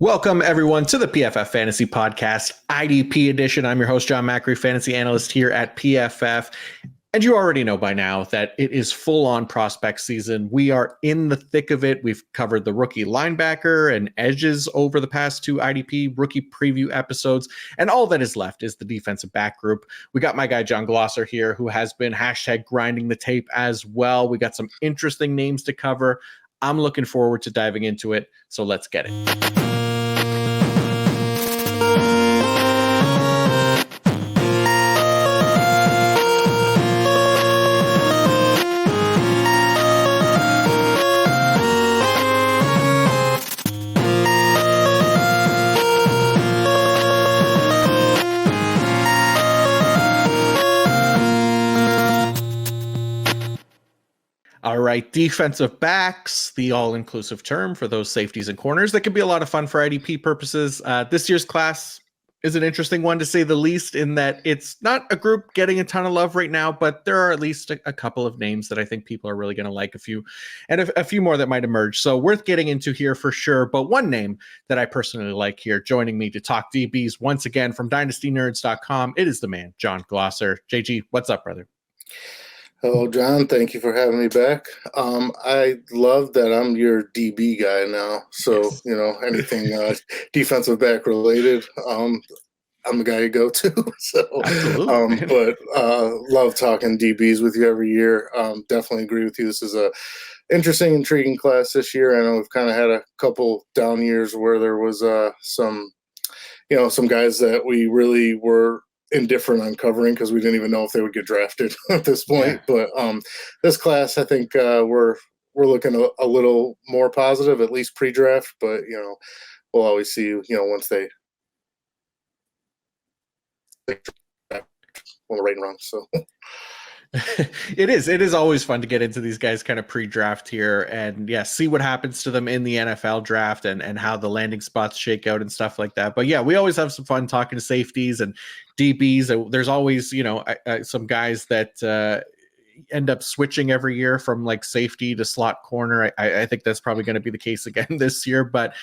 Welcome, everyone, to the PFF Fantasy Podcast, IDP edition. I'm your host, Jon Macri, fantasy analyst here at PFF. And you already know by now that it is full-on prospect season. We are in the thick of it. We've covered the rookie linebacker and edges over the past two IDP rookie preview episodes. And all that is left is the defensive back group. We got my guy, Jon Glosser, here, who has been hashtag grinding the tape as well. We got some interesting names to cover. I'm looking forward to diving into it. So let's get it. All right, defensive backs, the all-inclusive term for those safeties and corners. That can be a lot of fun for IDP purposes. This year's class is an interesting one, to say the least, in that it's not a group getting a ton of love right now, but there are at least a couple of names that I think people are really going to like, a few more that might emerge. So worth getting into here for sure. But one name that I personally like here, joining me to talk DBs once again from dynastynerds.com, it is the man, Jon Glosser. JG, what's up, brother? Hello, John. Thank you for having me back. I love that I'm your DB guy now. So, yes. Anything defensive back related, I'm the guy you go to. So, but love talking DBs with you every year. Definitely agree with you. This is a interesting, intriguing class this year. I know we've kind of had a couple down years where there was some guys that we really were indifferent on covering because we didn't even know if they would get drafted at this point. Yeah. But this class, I think we're looking a little more positive, at least pre-draft. But we'll always see. Once they on the right and wrong. So. It is always fun to get into these guys kind of pre-draft here and see what happens to them in the NFL draft and how the landing spots shake out and stuff like that. But we always have some fun talking to safeties and DBs. There's always, some guys that end up switching every year from like safety to slot corner. I think that's probably going to be the case again this year, but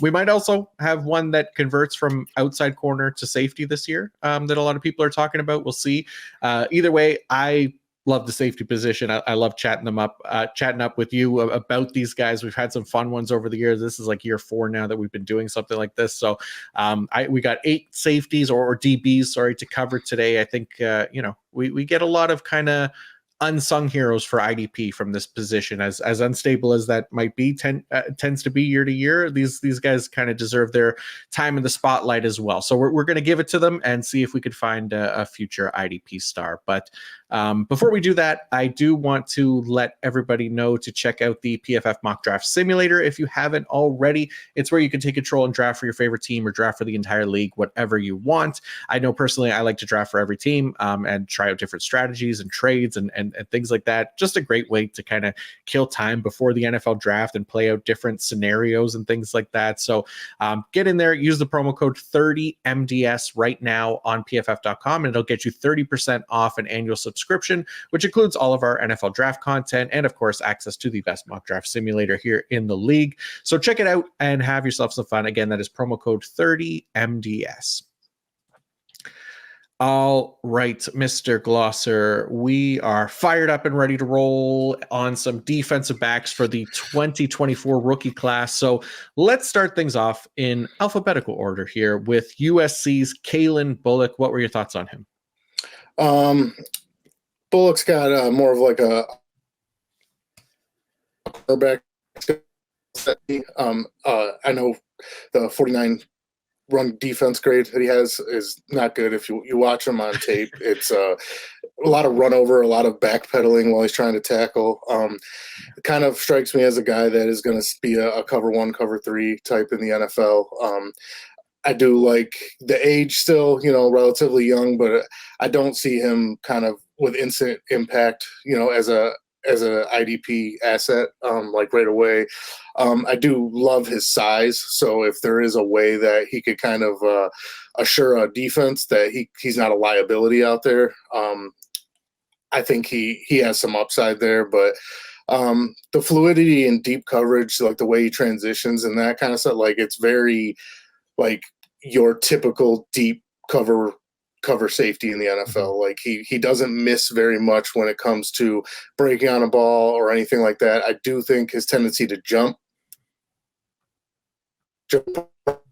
we might also have one that converts from outside corner to safety this year that a lot of people are talking about. We'll see. Either way, I love the safety position. I love chatting up with you about these guys. We've had some fun ones over the years. This is like year 4 now that we've been doing something like this. So we got 8 safeties or DBs, to cover today. I think, we get a lot of kind of unsung heroes for IDP from this position, as unstable as that might be, tends to be year to year. These guys kind of deserve their time in the spotlight as well. So we're going to give it to them and see if we could find a future IDP star. But before we do that, I do want to let everybody know to check out the PFF Mock Draft Simulator if you haven't already. It's where you can take control and draft for your favorite team or draft for the entire league, whatever you want. I know personally I like to draft for every team and try out different strategies and trades and things like that. Just a great way to kind of kill time before the NFL draft and play out different scenarios and things like that. So get in there, use the promo code 30MDS right now on PFF.com, and it'll get you 30% off an annual subscription, which includes all of our NFL draft content and, of course, access to the best mock draft simulator here in the league. So check it out and have yourself some fun. Again, that is promo code 30MDS. All right, Mr. Glosser, we are fired up and ready to roll on some defensive backs for the 2024 rookie class. So let's start things off in alphabetical order here with USC's Calen Bullock. What were your thoughts on him? Bullock's got more of like a quarterback. I know the 49 run defense grade that he has is not good. If you watch him on tape, it's a lot of run over, a lot of backpedaling while he's trying to tackle. It kind of strikes me as a guy that is going to be a cover 1, cover 3 type in the NFL. I do like the age still, relatively young, but I don't see him kind of with instant impact, as a IDP asset, like right away. I do love his size. So if there is a way that he could kind of assure a defense that he's not a liability out there, I think he has some upside there. But The fluidity and deep coverage, like the way he transitions and that kind of stuff, like it's very like your typical deep cover safety in the NFL. Like he doesn't miss very much when it comes to breaking on a ball or anything like that. I do think his tendency to jump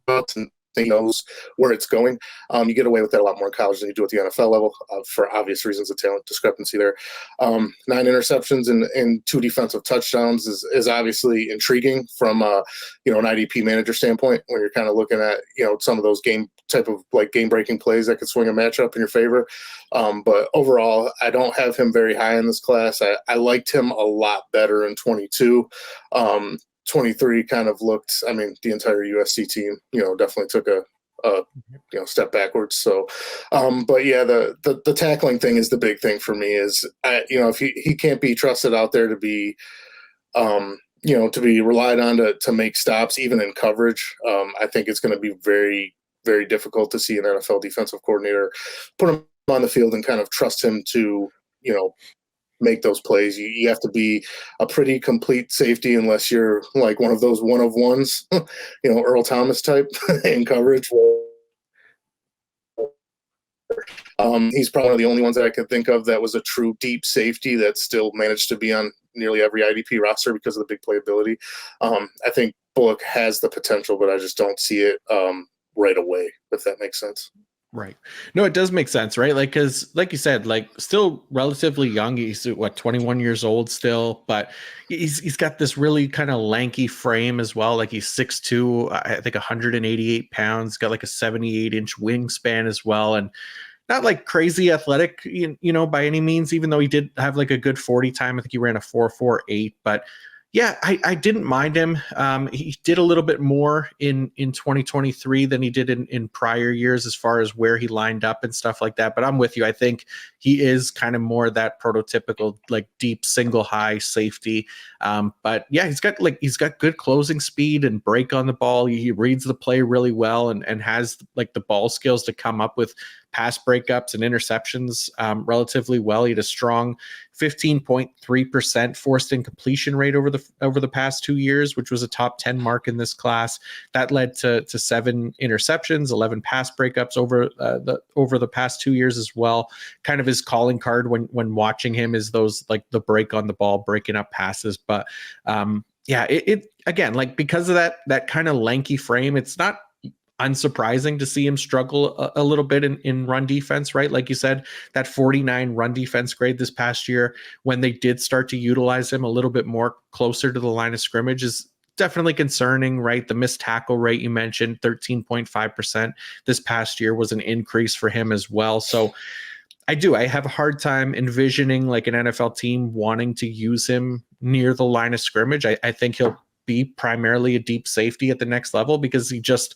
out and he knows where it's going. You get away with that a lot more in college than you do at the NFL level for obvious reasons of talent discrepancy there. 9 interceptions and 2 defensive touchdowns is obviously intriguing from an IDP manager standpoint when you're kind of looking at some of those game breaking plays that could swing a matchup in your favor. But overall, I don't have him very high in this class. I liked him a lot better in 22. 23 kind of looked, the entire USC team, definitely took a step backwards. So, but yeah, the tackling thing is the big thing for me is, if he can't be trusted out there to be, to be relied on to make stops, even in coverage. I think it's going to be very, very difficult to see an NFL defensive coordinator put him on the field and kind of trust him to, make those plays. You have to be a pretty complete safety unless you're like one of those one of ones, Earl Thomas type in coverage. He's probably one of the only ones that I can think of that was a true deep safety that still managed to be on nearly every IDP roster because of the big playability. I think Bullock has the potential, but I just don't see it right away, if that makes sense. Right. No, it does make sense, right? Like, because like you said, like still relatively young. He's 21 years old still, but he's got this really kind of lanky frame as well. Like he's 6'2", I think 188 pounds, got like a 78-inch wingspan as well. And not like crazy athletic, by any means, even though he did have like a good 40 time. I think he ran a 4.48, but yeah, I didn't mind him. He did a little bit more in 2023 than he did in prior years as far as where he lined up and stuff like that. But I'm with you. I think he is kind of more that prototypical like deep single high safety. But yeah, he's got good closing speed and break on the ball. He reads the play really well and has like the ball skills to come up with pass breakups and interceptions relatively well. He had a strong 15.3% forced incompletion rate over the past 2 years, which was a top 10 mark in this class. That led to 7 interceptions, 11 pass breakups over the past 2 years as well. Kind of his calling card when watching him is those like the break on the ball, breaking up passes. But yeah, it again, like because of that kind of lanky frame, it's not unsurprising to see him struggle a little bit in run defense, right? Like you said, that 49 run defense grade this past year, when they did start to utilize him a little bit more closer to the line of scrimmage, is definitely concerning, right? The missed tackle rate you mentioned, 13.5% this past year was an increase for him as well. So I have a hard time envisioning like an NFL team wanting to use him near the line of scrimmage. I think he'll be primarily a deep safety at the next level because he just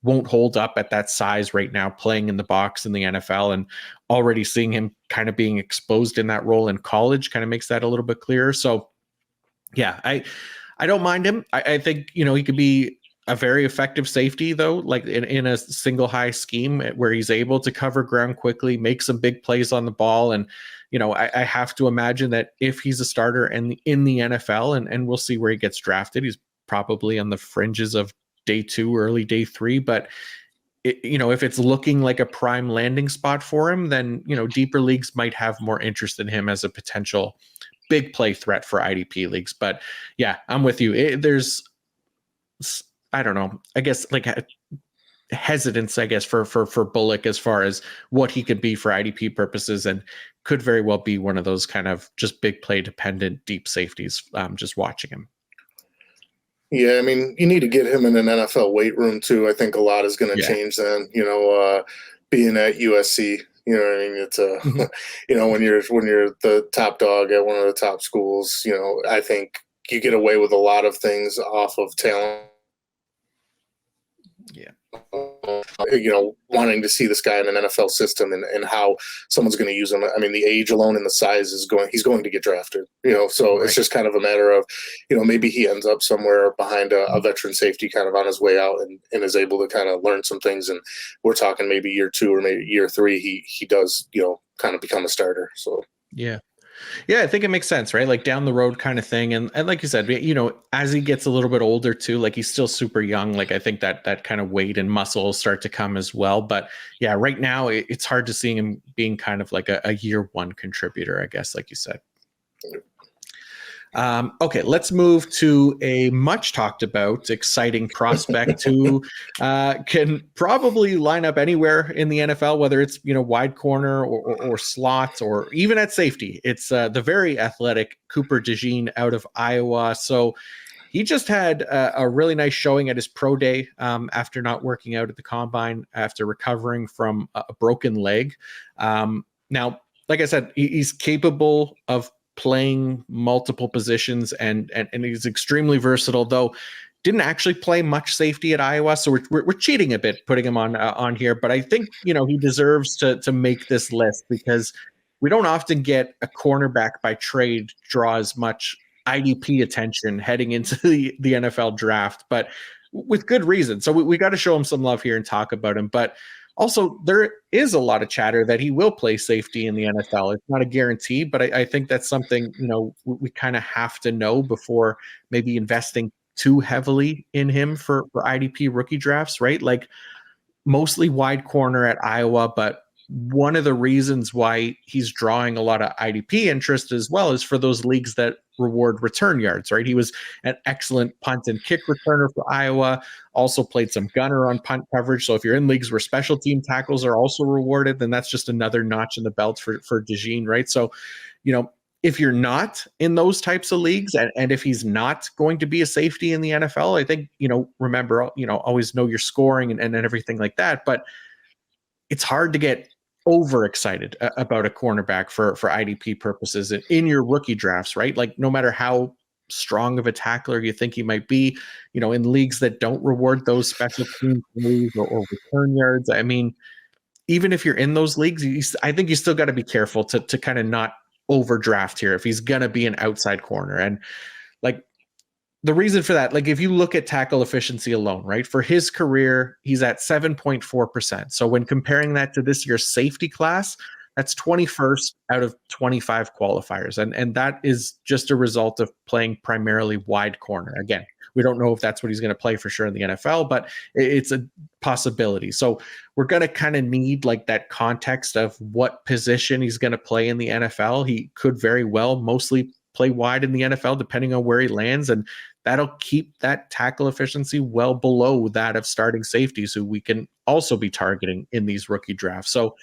won't hold up at that size right now, playing in the box in the NFL, and already seeing him kind of being exposed in that role in college kind of makes that a little bit clearer. So yeah, I don't mind him. I think, he could be a very effective safety though, like in a single high scheme where he's able to cover ground quickly, make some big plays on the ball. And, I have to imagine that if he's a starter in the NFL, and we'll see where he gets drafted, he's probably on the fringes of day 2, early day 3, but if it's looking like a prime landing spot for him, then deeper leagues might have more interest in him as a potential big play threat for IDP leagues. But yeah, I'm with you. There's, I don't know, I guess like hesitance, I guess, for Bullock as far as what he could be for IDP purposes, and could very well be one of those kind of just big play dependent deep safeties. Just watching him. Yeah, you need to get him in an NFL weight room too. I think a lot is going to change then. Being at USC, it's when you're the top dog at one of the top schools, I think you get away with a lot of things off of talent. Yeah. Wanting to see this guy in an NFL system and how someone's going to use him. The age alone and the size he's going to get drafted, so right. It's just kind of a matter of, maybe he ends up somewhere behind a veteran safety kind of on his way out and is able to kind of learn some things. And we're talking maybe year 2 or maybe year 3, he does, kind of become a starter. So, yeah. Yeah, I think it makes sense, right? Like down the road kind of thing. And like you said, as he gets a little bit older too, like he's still super young. Like I think that kind of weight and muscle will start to come as well. But yeah, right now it's hard to see him being kind of like a year one contributor, I guess, like you said. Okay, let's move to a much talked about, exciting prospect who can probably line up anywhere in the NFL, whether it's wide corner or slot or even at safety. It's the very athletic Cooper DeJean out of Iowa. So he just had a really nice showing at his pro day after not working out at the combine after recovering from a broken leg. Now, like I said, he's capable of playing multiple positions and he's extremely versatile, though didn't actually play much safety at Iowa. So we're cheating a bit putting him on here, but I think, he deserves to make this list because we don't often get a cornerback by trade draw as much IDP attention heading into the NFL draft, but with good reason. So we got to show him some love here and talk about him. But also, there is a lot of chatter that he will play safety in the NFL. It's not a guarantee, but I think that's something, we kind of have to know before maybe investing too heavily in him for IDP rookie drafts, right? Like mostly wide corner at Iowa, but one of the reasons why he's drawing a lot of IDP interest as well is for those leagues that reward return yards, right? He was an excellent punt and kick returner for Iowa, also played some gunner on punt coverage. So if you're in leagues where special team tackles are also rewarded, then that's just another notch in the belt for DeJean, right? So, if you're not in those types of leagues and if he's not going to be a safety in the NFL, I think, remember, always know your scoring and everything like that. But it's hard to get overexcited about a cornerback for IDP purposes in your rookie drafts, right? Like no matter how strong of a tackler you think he might be, in leagues that don't reward those special team plays or return yards. I mean, even if you're in those leagues, I think you still got to be careful to kind of not overdraft here if he's going to be an outside corner. And like, the reason for that, like if you look at tackle efficiency alone, right, for his career, he's at 7.4%. So when comparing that to this year's safety class, that's 21st out of 25 qualifiers. And that is just a result of playing primarily wide corner. Again, we don't know if that's what he's going to play for sure in the NFL, but it's a possibility. So we're going to kind of need like that context of what position he's going to play in the NFL. He could very well mostly play wide in the NFL, depending on where he lands. And that'll keep that tackle efficiency well below that of starting safeties who we can also be targeting in these rookie drafts. So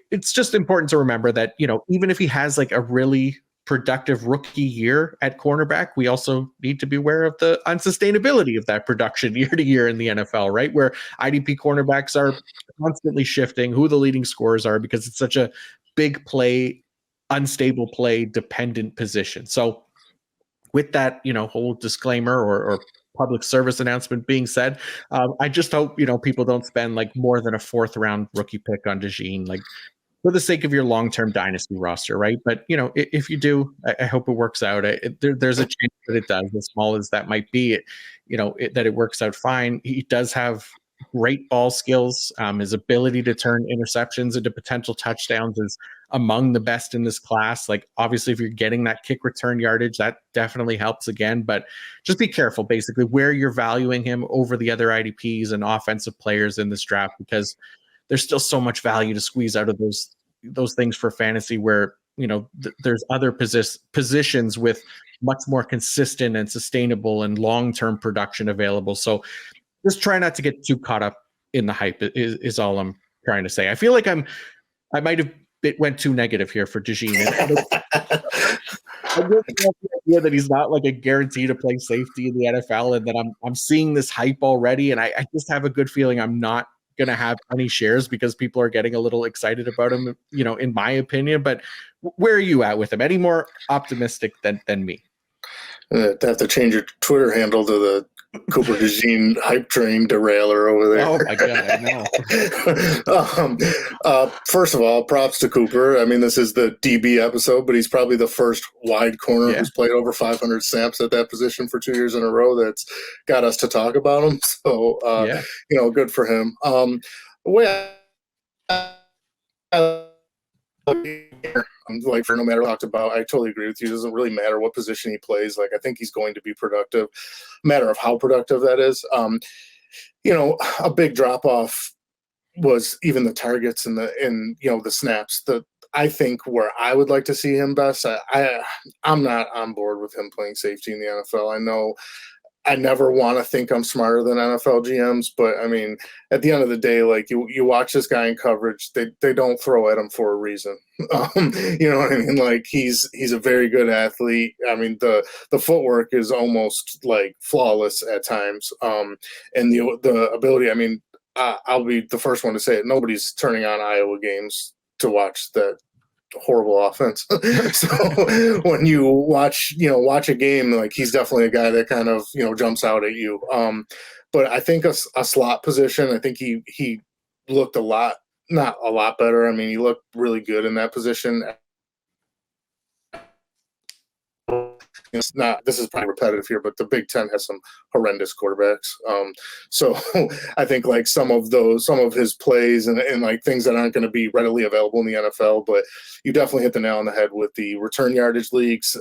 it's just important to remember that, even if he has like a really productive rookie year at cornerback, we also need to be aware of the unsustainability of that production year to year in the NFL, right? Where IDP cornerbacks are constantly shifting who the leading scorers are because it's such a big play, unstable play dependent position. So with that, whole disclaimer or public service announcement being said, I just hope, people don't spend like more than a 4th round rookie pick on DeJean, like for the sake of your long-term dynasty roster, right? But, if you do, I hope it works out. There's a chance that it does, as small as that might be, that it works out fine. He does have great ball skills. His ability to turn interceptions into potential touchdowns is among the best in this class. Like obviously if you're getting that kick return yardage, that definitely helps again, but just be careful basically where you're valuing him over the other IDPs and offensive players in this draft, because there's still so much value to squeeze out of those things for fantasy where, there's other positions with much more consistent and sustainable and long-term production available. So just try not to get too caught up in the hype is all I'm trying to say. I feel like I might have went too negative here for DeJean. I really love the idea that he's not like a guarantee to play safety in the NFL, and that I'm seeing this hype already, and I just have a good feeling I'm not going to have any shares because people are getting a little excited about him, in my opinion. But where are you at with him? Any more optimistic than me? Have to change your Twitter handle to the Cooper DeJean hype train derailer over there. Oh my God, I know. First of all, props to Cooper. I mean, this is the DB episode, but he's probably the first wide corner who's played over 500 snaps at that position for 2 years in a row that's got us to talk about him. So, good for him. The way Like for no matter what talked about, I totally agree with you. It doesn't really matter what position he plays. Like I think he's going to be productive, matter of how productive that is. A big drop off was even the targets and the snaps. I think where I would like to see him best, I'm not on board with him playing safety in the NFL. I know I never want to think I'm smarter than NFL GMs, but I mean, at the end of the day, like you watch this guy in coverage, they don't throw at him for a reason. You know what I mean? Like he's a very good athlete. I mean, the footwork is almost like flawless at times. And the ability, I mean, I'll be the first one to say it. Nobody's turning on Iowa games to watch that horrible offense. So when you watch a game, like he's definitely a guy that kind of, jumps out at you. But I think a slot position, I think he looked not a lot better. I mean, he looked really good in that position. This is probably repetitive here, but the Big Ten has some horrendous quarterbacks. So I think like some of his plays and like things that aren't going to be readily available in the NFL, but you definitely hit the nail on the head with the return yardage leagues.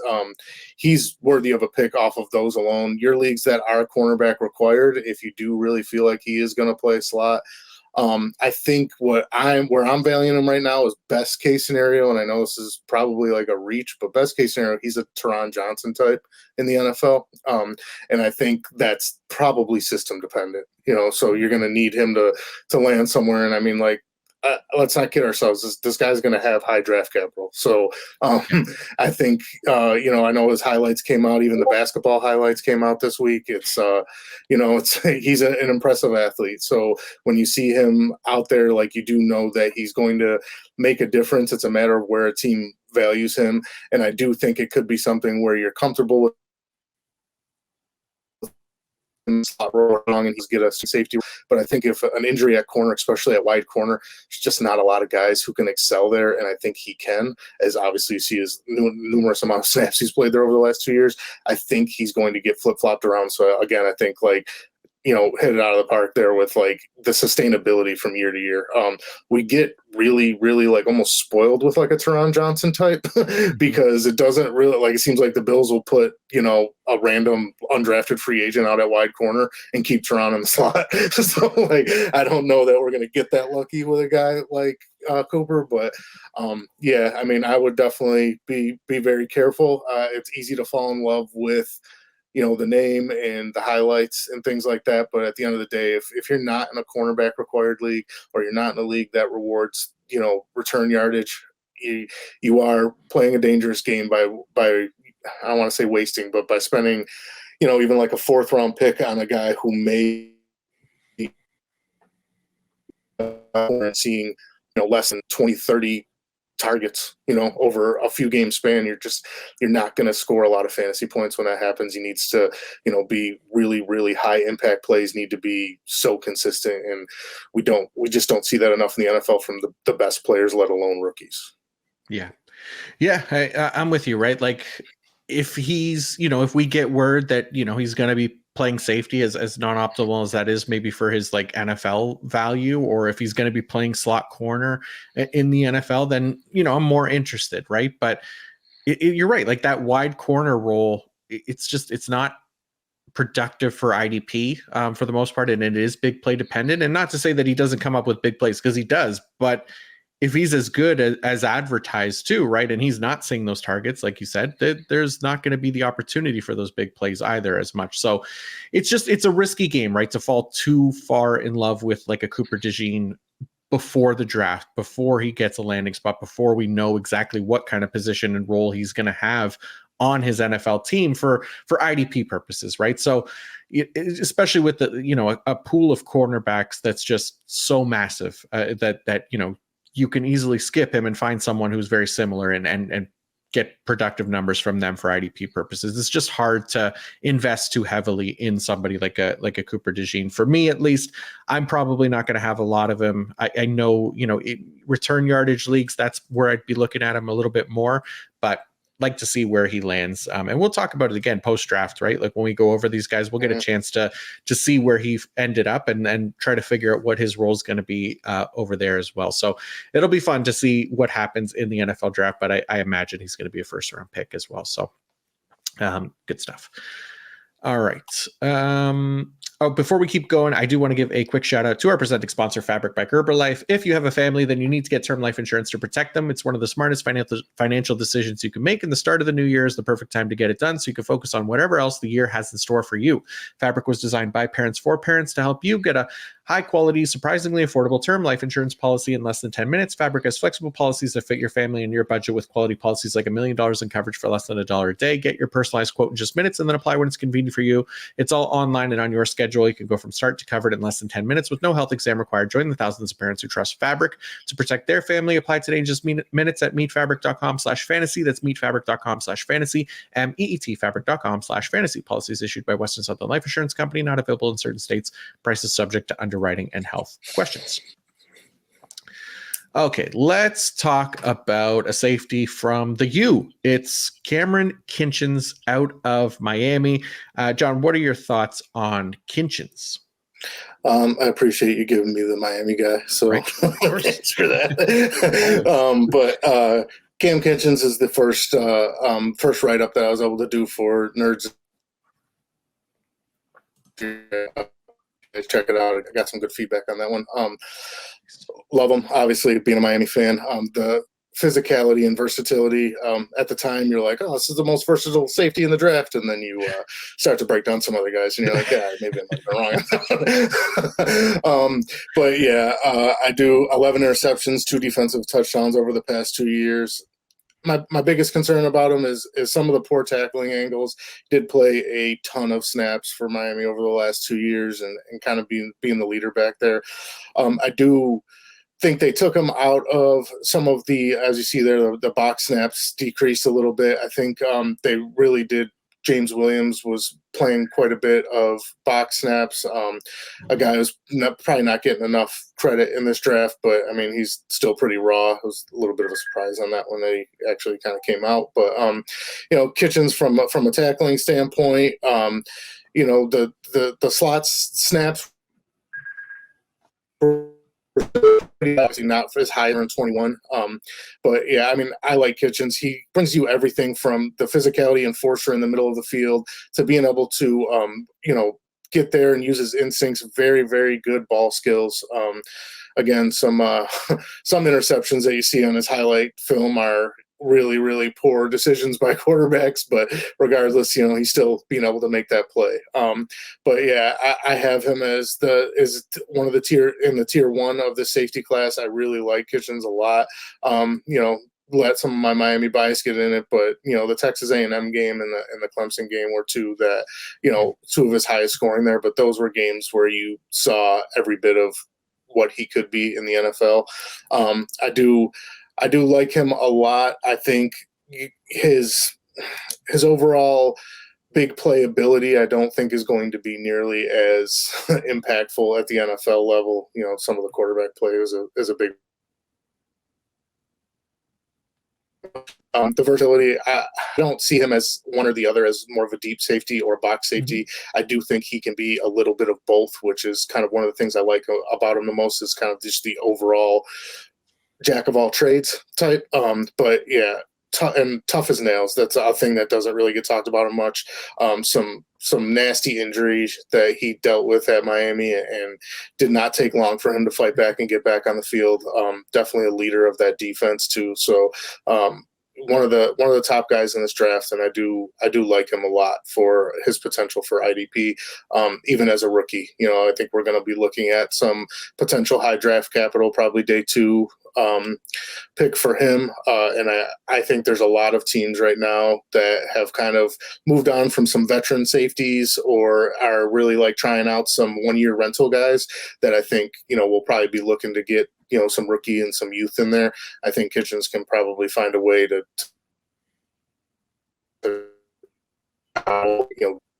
He's worthy of a pick off of those alone. Your leagues that are cornerback required, if you do really feel like he is going to play slot, I think where I'm valuing him right now is best case scenario, and I know this is probably like a reach, but best case scenario, he's a Teron Johnson type in the NFL, and I think that's probably system dependent. So you're going to need him to land somewhere, and I mean, like, let's not kid ourselves. This guy's going to have high draft capital. So I think, I know his highlights came out. Even the basketball highlights came out this week. It's, he's an impressive athlete. So when you see him out there, like you do know that he's going to make a difference. It's a matter of where a team values him. And I do think it could be something where you're comfortable with wrong and he's get us to safety. But I think if an injury at corner, especially at wide corner, there's just not a lot of guys who can excel there, and I think he can, as obviously you see his numerous amount of snaps he's played there over the last 2 years. I think he's going to get flip-flopped around. So again, I think like hit it out of the park there with like the sustainability from year to year. We get really, really like almost spoiled with like a Teron Johnson type because it doesn't really like, it seems like the Bills will put, a random undrafted free agent out at wide corner and keep Teron in the slot. So like, I don't know that we're going to get that lucky with a guy like Cooper, but yeah, I mean, I would definitely be very careful. It's easy to fall in love with, the name and the highlights and things like that. But at the end of the day, if you're not in a cornerback required league or you're not in a league that rewards, return yardage, you are playing a dangerous game by I don't want to say wasting, but by spending, even like a 4th round pick on a guy who may be seeing, less than 20, 30 targets, over a few game span. You're not going to score a lot of fantasy points when that happens. He needs to, be really, really high impact plays need to be so consistent. And we just don't see that enough in the NFL from the best players, let alone rookies. Yeah. Yeah. I'm with you, right? Like if he's, if we get word that, he's going to be playing safety as non-optimal as that is maybe for his like NFL value, or if he's going to be playing slot corner in the NFL, then, I'm more interested. Right. But you're right. Like that wide corner role, it's not productive for IDP for the most part. And it is big play dependent, and not to say that he doesn't come up with big plays, because he does, but if he's as good as advertised too, right, and he's not seeing those targets, like you said, there's not going to be the opportunity for those big plays either as much. So it's a risky game, right, to fall too far in love with like a Cooper DeJean before the draft, before he gets a landing spot, before we know exactly what kind of position and role he's going to have on his NFL team for IDP purposes, right? So especially with the, a pool of cornerbacks that's just so massive that you can easily skip him and find someone who's very similar and get productive numbers from them for IDP purposes. It's just hard to invest too heavily in somebody like a Cooper DeJean. For me, at least, I'm probably not going to have a lot of him. I know, return yardage leagues, that's where I'd be looking at him a little bit more, but like to see where he lands. And we'll talk about it again post-draft, right? Like when we go over these guys, we'll get a chance to see where he ended up and try to figure out what his role is going to be over there as well. So it'll be fun to see what happens in the NFL draft, but I imagine he's going to be a first-round pick as well. So good stuff. All right. Before we keep going, I do want to give a quick shout out to our presenting sponsor, Fabric by Herbalife. If you have a family, then you need to get term life insurance to protect them. It's one of the smartest financial decisions you can make, and the start of the new year is the perfect time to get it done so you can focus on whatever else the year has in store for you. Fabric was designed by parents for parents to help you get a high quality, surprisingly affordable term life insurance policy in less than 10 minutes. Fabric has flexible policies that fit your family and your budget with quality policies like $1 million in coverage for less than $1 a day. Get your personalized quote in just minutes and then apply when it's convenient for you. It's all online and on your schedule. You can go from start to covered in less than 10 minutes with no health exam required. Join the thousands of parents who trust Fabric to protect their family. Apply today in just minutes at meetfabric.com/fantasy. That's meetfabric.com/fantasy. meetfabric.com/fantasy. Policies issued by Western Southern Life Insurance Company, not available in certain states. Prices subject to underwriting and health questions. Okay, let's talk about a safety from the U. It's Kamren Kinchens out of Miami. John, what are your thoughts on Kinchens? I appreciate you giving me the Miami guy, so right. Thanks for that. But Cam Kinchens is the first write-up that I was able to do for Nerds. Check it out. I got some good feedback on that one. Love him, obviously, being a Miami fan. The physicality and versatility. At the time, you're like, oh, this is the most versatile safety in the draft. And then you start to break down some other guys, and you're like, yeah, maybe I might be wrong. But yeah, I do 11 interceptions, 2 defensive touchdowns over the past 2 years. My biggest concern about him is some of the poor tackling angles. Did play a ton of snaps for Miami over the last 2 years and kind of being the leader back there. I do think they took him out of some of the, as you see there, the box snaps decreased a little bit. I think they really did. James Williams was playing quite a bit of box snaps. A guy who's probably not getting enough credit in this draft, but I mean, he's still pretty raw. It was a little bit of a surprise on that one that he actually kind of came out. But Kinchens from a tackling standpoint, the slot snaps. Obviously not as high in 21. But yeah, I mean, I like Kinchens. He brings you everything from the physicality enforcer in the middle of the field to being able to, get there and use his instincts. Very, very good ball skills. Again, some interceptions that you see on his highlight film are really, really poor decisions by quarterbacks, but regardless, he's still being able to make that play. But yeah, I have him as one of the tier 1 of the safety class. I really like Kinchens a lot. Let some of my Miami bias get in it, but the Texas A&M game and the Clemson game were two of his highest scoring there. But those were games where you saw every bit of what he could be in the NFL. I do like him a lot. I think his overall big play ability, I don't think is going to be nearly as impactful at the NFL level. Some of the quarterback play is a big. The versatility, I don't see him as one or the other, as more of a deep safety or box safety. Mm-hmm. I do think he can be a little bit of both, which is kind of one of the things I like about him the most, is kind of just the overall jack of all trades type. But yeah, tough as nails. That's a thing that doesn't really get talked about much. Some nasty injuries that he dealt with at Miami, and did not take long for him to fight back and get back on the field. Definitely a leader of that defense too. So one of the top guys in this draft, and I do like him a lot for his potential for IDP, even as a rookie. I think we're going to be looking at some potential high draft capital, probably day 2 pick for him. And I think there's a lot of teams right now that have kind of moved on from some veteran safeties, or are really like trying out some 1-year rental guys that I think, will probably be looking to get, some rookie and some youth in there. I think Kinchens can probably find a way to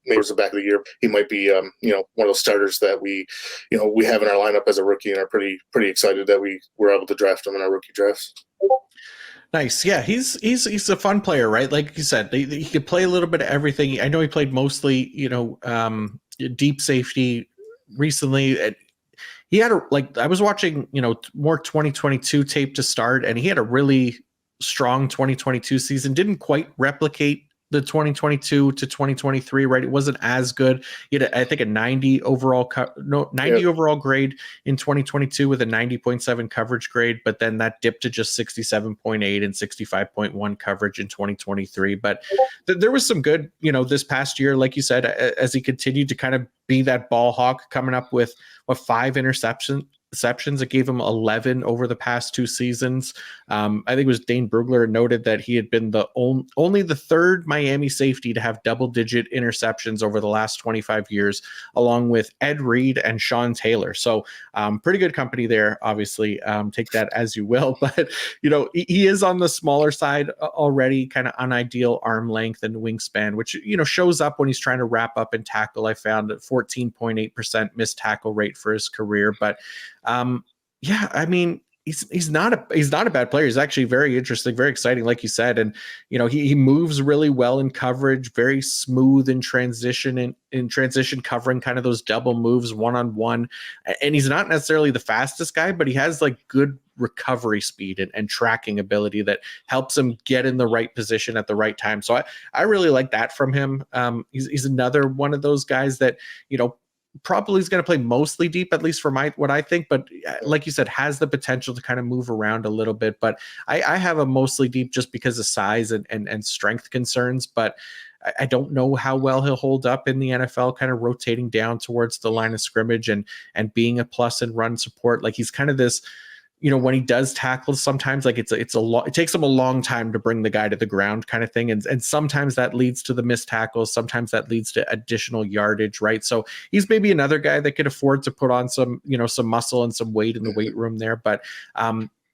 maybe towards the back of the year, he might be, one of those starters that we have in our lineup as a rookie, and are pretty excited that we were able to draft him in our rookie drafts. Nice. Yeah, he's a fun player, right? Like you said, he could play a little bit of everything. I know he played mostly, deep safety recently. And he had I was watching, more 2022 tape to start, and he had a really strong 2022 season. Didn't quite replicate the 2022 to 2023, right? It wasn't as good. He had, I think, a 90 overall, 90 overall grade in 2022 with a 90.7 coverage grade, but then that dipped to just 67.8 and 65.1 coverage in 2023. But there was some good, this past year, like you said, as he continued to kind of be that ball hawk, coming up with 5 interceptions. It gave him 11 over the past 2 seasons. I think it was Dane Brugler noted that he had been the only the third Miami safety to have double-digit interceptions over the last 25 years, along with Ed Reed and Sean Taylor. So pretty good company there, obviously. Take that as you will. But, he is on the smaller side already, kind of unideal arm length and wingspan, which, shows up when he's trying to wrap up and tackle. I found a 14.8% missed tackle rate for his career. But yeah, I mean, he's not a bad player. He's actually very interesting, very exciting, like you said. And he moves really well in coverage, very smooth in transition and in transition, covering kind of those double moves one-on-one. And he's not necessarily the fastest guy, but he has like good recovery speed and tracking ability that helps him get in the right position at the right time. So I really like that from him. He's another one of those guys that, probably is going to play mostly deep, at least for what I think, but like you said, has the potential to kind of move around a little bit. But I have a mostly deep just because of size and strength concerns, but I don't know how well he'll hold up in the NFL, kind of rotating down towards the line of scrimmage and being a plus in run support. Like he's kind of this, when he does tackle, sometimes like it takes him a long time to bring the guy to the ground kind of thing. And sometimes that leads to the missed tackles. Sometimes that leads to additional yardage, right? So he's maybe another guy that could afford to put on some muscle and some weight in the weight room there. But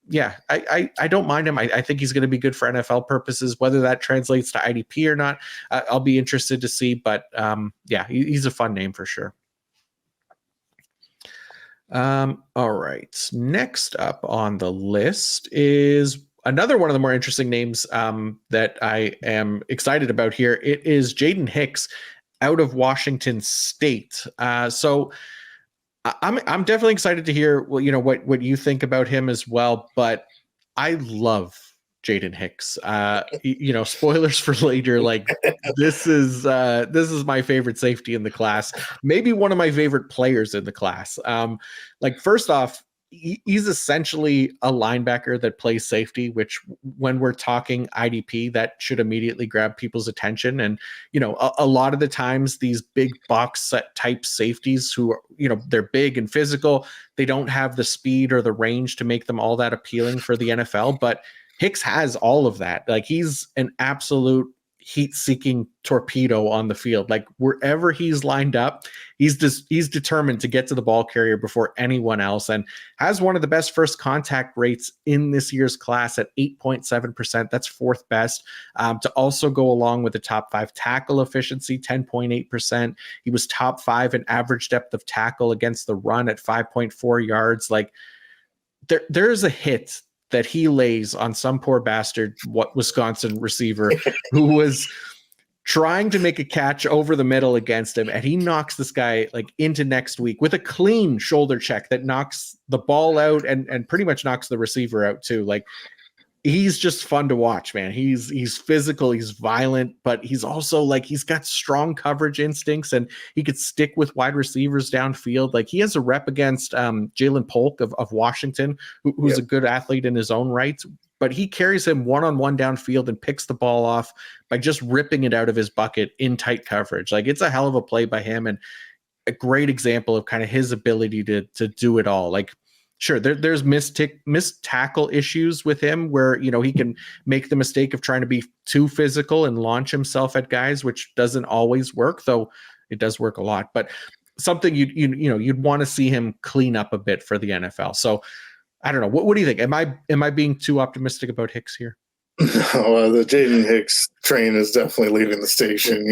yeah, I don't mind him. I think he's going to be good for NFL purposes. Whether that translates to IDP or not, I'll be interested to see. But yeah, he's a fun name for sure. All right. Next up on the list is another one of the more interesting names that I am excited about here. It is Jaden Hicks out of Washington State. So I'm definitely excited to hear what you think about him as well. But I love Jaden Hicks. Spoilers for later. Like this is my favorite safety in the class. Maybe one of my favorite players in the class. First off, he's essentially a linebacker that plays safety, which when we're talking IDP, that should immediately grab people's attention. And, a lot of the times these big box set type safeties who are, they're big and physical, they don't have the speed or the range to make them all that appealing for the NFL. But Hicks has all of that. Like he's an absolute heat-seeking torpedo on the field. Like wherever he's lined up, he's determined to get to the ball carrier before anyone else, and has one of the best first contact rates in this year's class at 8.7%. That's 4th best. To also go along with the top 5 tackle efficiency, 10.8%. He was top 5 in average depth of tackle against the run at 5.4 yards. Like there's a hit that he lays on some poor bastard, Wisconsin receiver who was trying to make a catch over the middle against him. And he knocks this guy like into next week with a clean shoulder check that knocks the ball out and pretty much knocks the receiver out too. Like he's just fun to watch, man. He's physical, he's violent, but he's also like, he's got strong coverage instincts and he could stick with wide receivers downfield. Like he has a rep against Jalen Polk of Washington, who's a good athlete in his own right, but he carries him one-on-one downfield and picks the ball off by just ripping it out of his bucket in tight coverage. Like it's a hell of a play by him and a great example of kind of his ability to do it all. Like, sure, there's missed tackle issues with him where, he can make the mistake of trying to be too physical and launch himself at guys, which doesn't always work, though it does work a lot. But something you'd want to see him clean up a bit for the NFL. So I don't know. What do you think? Am I being too optimistic about Hicks here? No, the Jaden Hicks train is definitely leaving the station.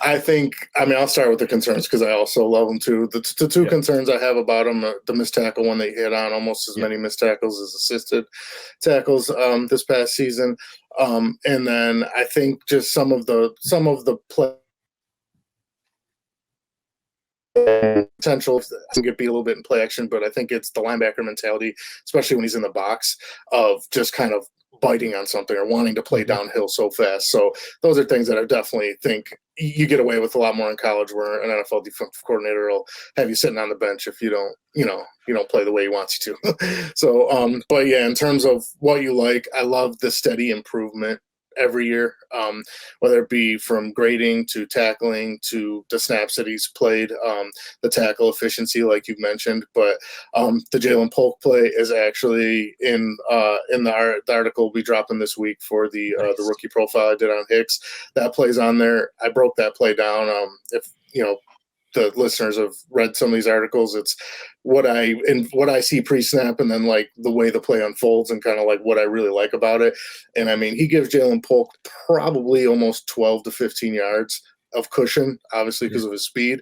I'll start with the concerns because I also love him too. The two concerns I have about him, the missed tackle one that he hit on, almost as many missed tackles as assisted tackles this past season, and then I think just some of the play potential to be a little bit in play action, but I think it's the linebacker mentality, especially when he's in the box, of just kind of biting on something or wanting to play downhill so fast. So those are things that I definitely think you get away with a lot more in college, where an NFL defensive coordinator will have you sitting on the bench if you don't play the way he wants you to. So, but yeah, in terms of what you like, I love the steady improvement every year, whether it be from grading to tackling to the snaps that he's played, the tackle efficiency, like you've mentioned. But the Jalen Polk play is actually in the article we'll be dropping this week for the rookie profile I did on Hicks. That play's on there. I broke that play down. If the listeners have read some of these articles, it's what I see pre-snap and then like the way the play unfolds and kind of like what I really like about it. And I mean, he gives Jalen Polk probably almost 12 to 15 yards of cushion, obviously because of his speed,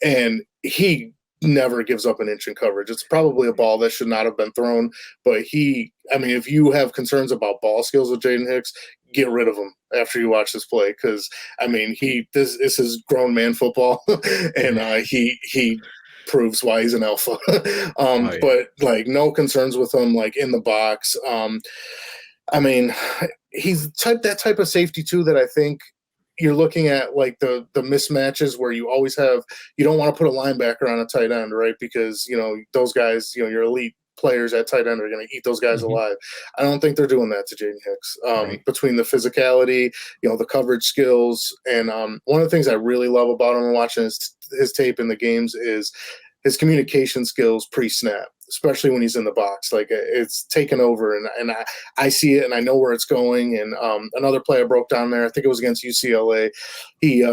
and he never gives up an inch in coverage. It's probably a ball that should not have been thrown, but if you have concerns about ball skills with Jaden Hicks, get rid of him after you watch this play, because this is grown man football, and he proves why he's an alpha. But like no concerns with him, like in the box. He's that type of safety too that I think you're looking at, like the mismatches where you don't want to put a linebacker on a tight end, right? Because those guys, your elite players at tight end are going to eat those guys alive. I don't think they're doing that to Jaden Hicks. Between the physicality, the coverage skills, and one of the things I really love about him and watching his tape in the games is his communication skills pre-snap, especially when he's in the box. Like, it's taken over, and I see it and I know where it's going. And another play I broke down there, I think it was against UCLA. He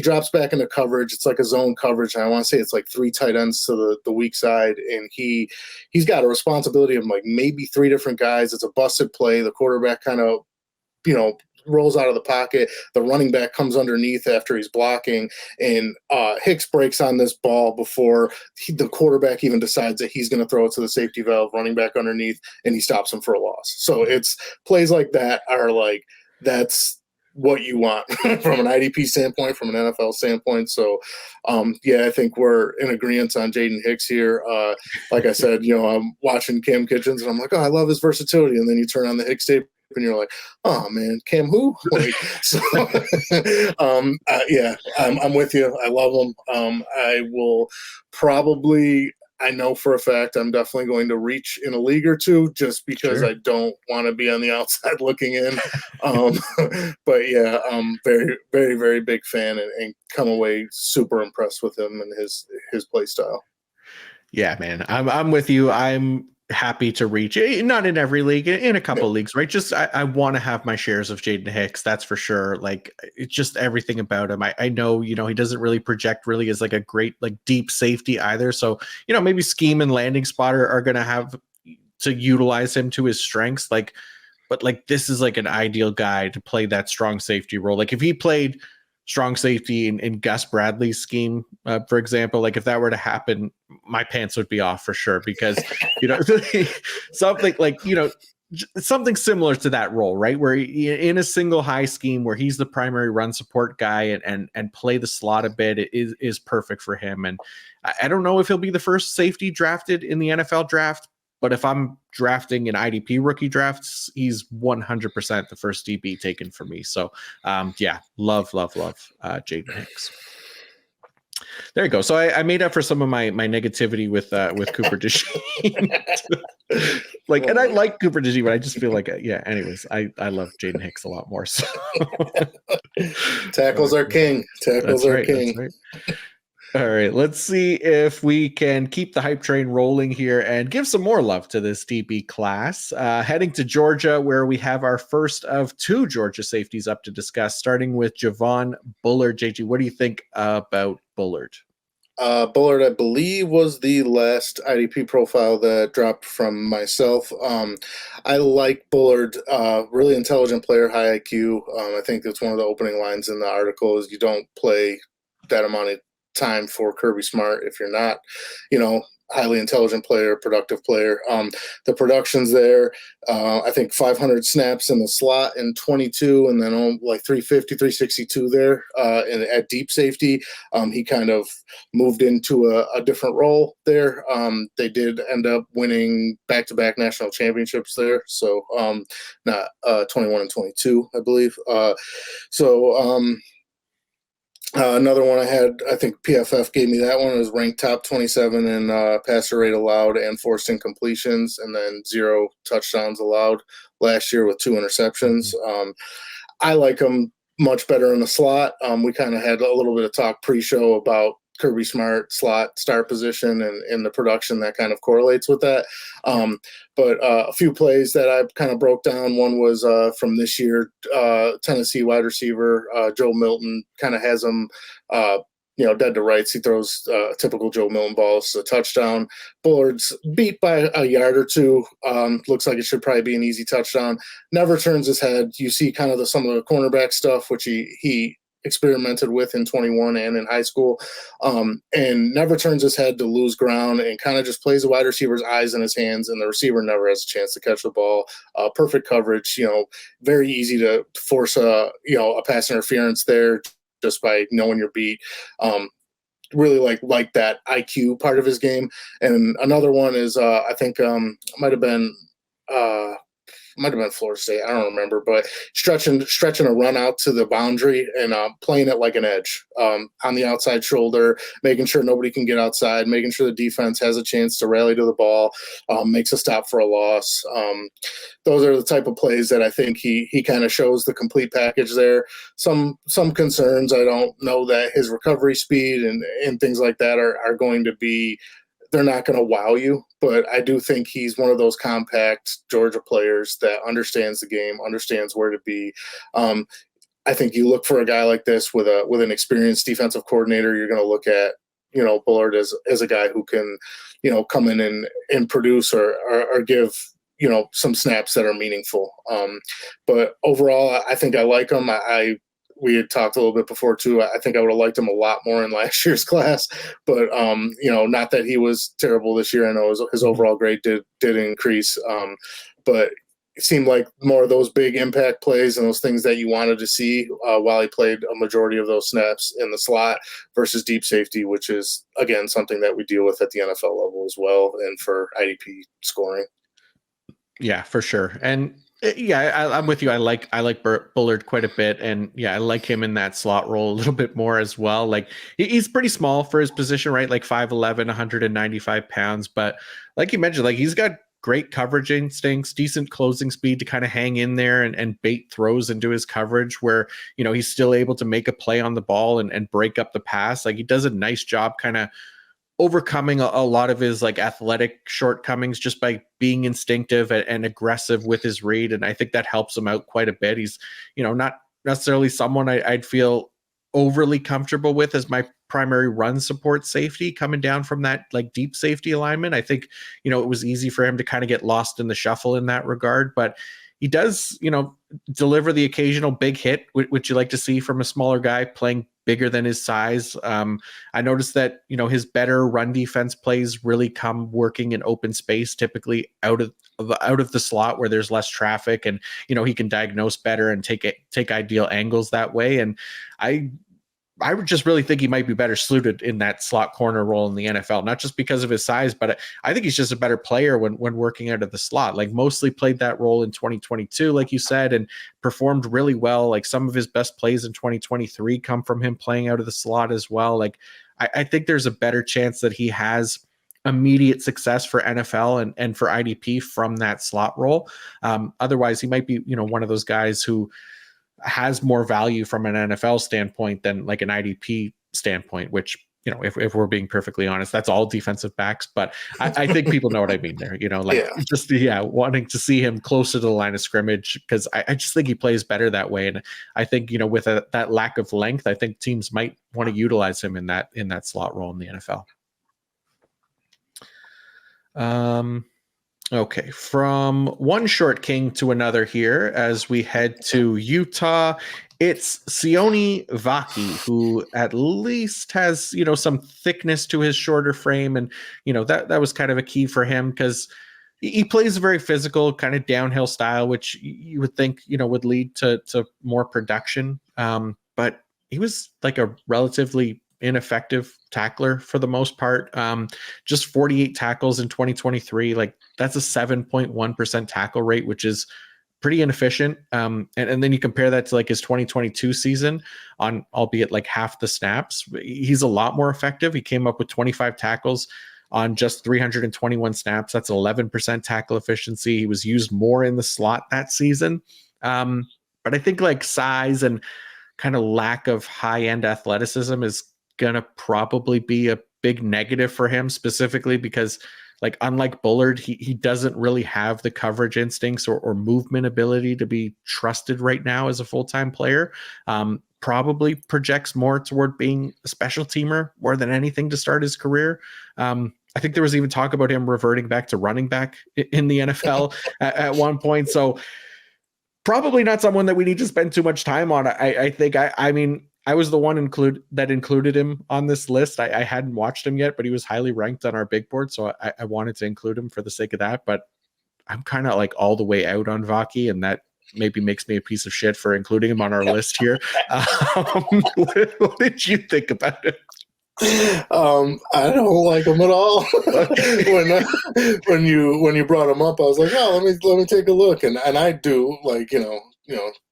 drops back into coverage. It's like a zone coverage, and I want to say it's like 3 tight ends to the weak side, and he's got a responsibility of like maybe 3 different guys. It's a busted play. The quarterback kind of rolls out of the pocket. The running back comes underneath after he's blocking, and Hicks breaks on this ball before the quarterback even decides that he's going to throw it to the safety valve, running back underneath, and he stops him for a loss. So it's plays like that are like, that's what you want from an IDP standpoint, from an NFL standpoint. So, I think we're in agreement on Jaden Hicks here. Like I said, I'm watching Kamren Kinchens, and I'm like, oh, I love his versatility. And then you turn on the Hicks tape, and you're like, oh man, Cam who? Like, so, I'm with you. I love him. I will probably, I know for a fact, I'm definitely going to reach in a league or two, just because I don't want to be on the outside looking in. But yeah, I'm very, very, very big fan, and come away super impressed with him and his play style. Yeah, man, I'm with you. I'm happy to reach, not in every league, in a couple leagues, right? Just I want to have my shares of Jaden Hicks, that's for sure. Like, it's just everything about him. I know, he doesn't really project really as like a great like deep safety either. So, maybe scheme and landing spot are going to have to utilize him to his strengths. But this is like an ideal guy to play that strong safety role. Like if he played strong safety in Gus Bradley's scheme, for example, like if that were to happen, my pants would be off for sure, because, something like, something similar to that role, right? Where in a single high scheme where he's the primary run support guy and play the slot a bit is perfect for him. And I don't know if he'll be the first safety drafted in the NFL draft, but if I'm drafting an IDP rookie drafts, he's 100% the first DB taken for me. So, love Jaden Hicks. There you go. So I made up for some of my negativity with Cooper DeJean. And I like Cooper DeJean, but I just feel like, anyways, I love Jaden Hicks a lot more. So. Tackles are king. Tackles are king. Right. All right, let's see if we can keep the hype train rolling here and give some more love to this DB class. Heading to Georgia, where we have our first of 2 Georgia safeties up to discuss, starting with Javon Bullard. JG, what do you think about Bullard? Bullard, I believe, was the last IDP profile that dropped from myself. I like Bullard, really intelligent player, high IQ. I think that's one of the opening lines in the article is you don't play that amount of time for Kirby Smart if you're not, highly intelligent player, productive player. The production's there. I think 500 snaps in the slot in 22, and then like 350, 362 there at deep safety. He kind of moved into a different role there. They did end up winning back-to-back national championships there. So not 21 and 22, I believe. Another one I had, I think PFF gave me that one, was ranked top 27 in passer rate allowed and forced incompletions, and then 0 touchdowns allowed last year with 2 interceptions. I like him much better in the slot. We kind of had a little bit of talk pre-show about Kirby Smart slot start position and the production that kind of correlates with that. But a few plays that I kind of broke down. One was from this year, Tennessee wide receiver Joe Milton kind of has him, dead to rights. He throws typical Joe Milton balls to touchdown. Bullard's beat by a yard or two. Looks like it should probably be an easy touchdown. Never turns his head. You see kind of some of the cornerback stuff, which he experimented with in 21 and in high school, and never turns his head to lose ground and kind of just plays the wide receiver's eyes in his hands, and the receiver never has a chance to catch the ball. Perfect coverage, very easy to force a pass interference there just by knowing your beat. Really like that IQ part of his game. And another one is I think might have been Florida State. I don't remember, but stretching a run out to the boundary and playing it like an edge on the outside shoulder, making sure nobody can get outside, making sure the defense has a chance to rally to the ball, makes a stop for a loss. Those are the type of plays that I think he kind of shows the complete package there. Some concerns. I don't know that his recovery speed and things like that are going to be. They're not going to wow you, but I do think he's one of those compact Georgia players that understands the game, understands where to be. I think you look for a guy like this with an experienced defensive coordinator. You're going to look at Bullard as a guy who can come in and produce or give some snaps that are meaningful. But overall, I think I like him. We had talked a little bit before too. I think I would have liked him a lot more in last year's class, but not that he was terrible this year. I know his overall grade did increase, but it seemed like more of those big impact plays and those things that you wanted to see while he played a majority of those snaps in the slot versus deep safety, which is again something that we deal with at the NFL level as well, and for IDP scoring. Yeah, for sure. And yeah, I'm with you. I like Bullard quite a bit, and yeah, I like him in that slot role a little bit more as well. Like he's pretty small for his position, right? Like 5'11", 195 pounds, but like you mentioned, like he's got great coverage instincts, decent closing speed to kind of hang in there and bait throws into his coverage where, he's still able to make a play on the ball and break up the pass. Like he does a nice job kind of overcoming a lot of his like athletic shortcomings just by being instinctive and aggressive with his read. And I think that helps him out quite a bit. He's, not necessarily someone I'd feel overly comfortable with as my primary run support safety coming down from that like deep safety alignment. I think, it was easy for him to kind of get lost in the shuffle in that regard, but he does, deliver the occasional big hit, which you like to see from a smaller guy playing bigger than his size. I noticed that, his better run defense plays really come working in open space, typically out of the slot where there's less traffic, and, he can diagnose better and take ideal angles that way. And I would just really think he might be better suited in that slot corner role in the NFL, not just because of his size, but I think he's just a better player when working out of the slot. Like mostly played that role in 2022, like you said, and performed really well. Like some of his best plays in 2023 come from him playing out of the slot as well. Like I think there's a better chance that he has immediate success for NFL and for IDP from that slot role. Otherwise, he might be, one of those guys who has more value from an NFL standpoint than like an IDP standpoint, which, if we're being perfectly honest, that's all defensive backs. But I think people know what I mean there. Wanting to see him closer to the line of scrimmage, because I just think he plays better that way. And I think, with that lack of length, I think teams might want to utilize him in that slot role in the NFL. Okay, from one short king to another here as we head to Utah. It's Sione Vaki, who at least has, some thickness to his shorter frame. And, that was kind of a key for him, because he plays a very physical kind of downhill style, which you would think, would lead to more production. But he was like a relatively ineffective tackler for the most part. Just 48 tackles in 2023. Like, that's a 7.1% tackle rate, which is pretty inefficient. And then you compare that to like his 2022 season on, albeit like half the snaps, he's a lot more effective. He came up with 25 tackles on just 321 snaps. That's 11% tackle efficiency. He was used more in the slot that season. But I think like size and kind of lack of high-end athleticism is going to probably be a big negative for him, specifically because, like, unlike Bullard, he doesn't really have the coverage instincts or movement ability to be trusted right now as a full-time player. Probably projects more toward being a special teamer more than anything to start his career. I think there was even talk about him reverting back to running back in the NFL at one point. So probably not someone that we need to spend too much time on. I think, I mean, I was the one that included him on this list. I hadn't watched him yet, but he was highly ranked on our big board, so I wanted to include him for the sake of that. But I'm kind of like all the way out on Vaki, and that maybe makes me a piece of shit for including him on our list here. What did you think about it? I don't like him at all. when you brought him up, I was like, oh, let me take a look, and I do, like,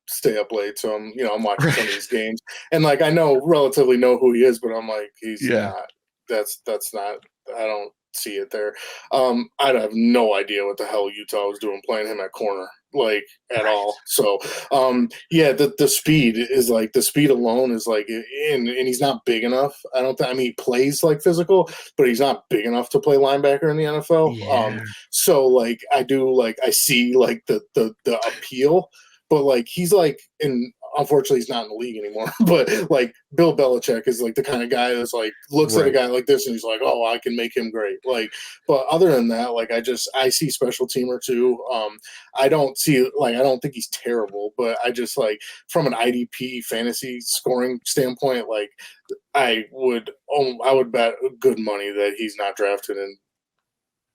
stay up late, so I'm watching some of these games, and like I relatively know who he is, but I'm like, he's not. That's not. I don't see it there. I have no idea what the hell Utah was doing playing him at corner, like, at all. So the speed is like, the speed alone is like, and he's not big enough. I don't think. I mean, he plays like physical, but he's not big enough to play linebacker in the NFL. Yeah. So like I see like the appeal. But like he's like, and unfortunately he's not in the league anymore. But like Bill Belichick is like the kind of guy that's like looks at a guy like this and he's like, oh, I can make him great. Like, but other than that, like I see special teamer too. I don't think he's terrible, but I just, like, from an IDP fantasy scoring standpoint, like I would bet good money that he's not drafted in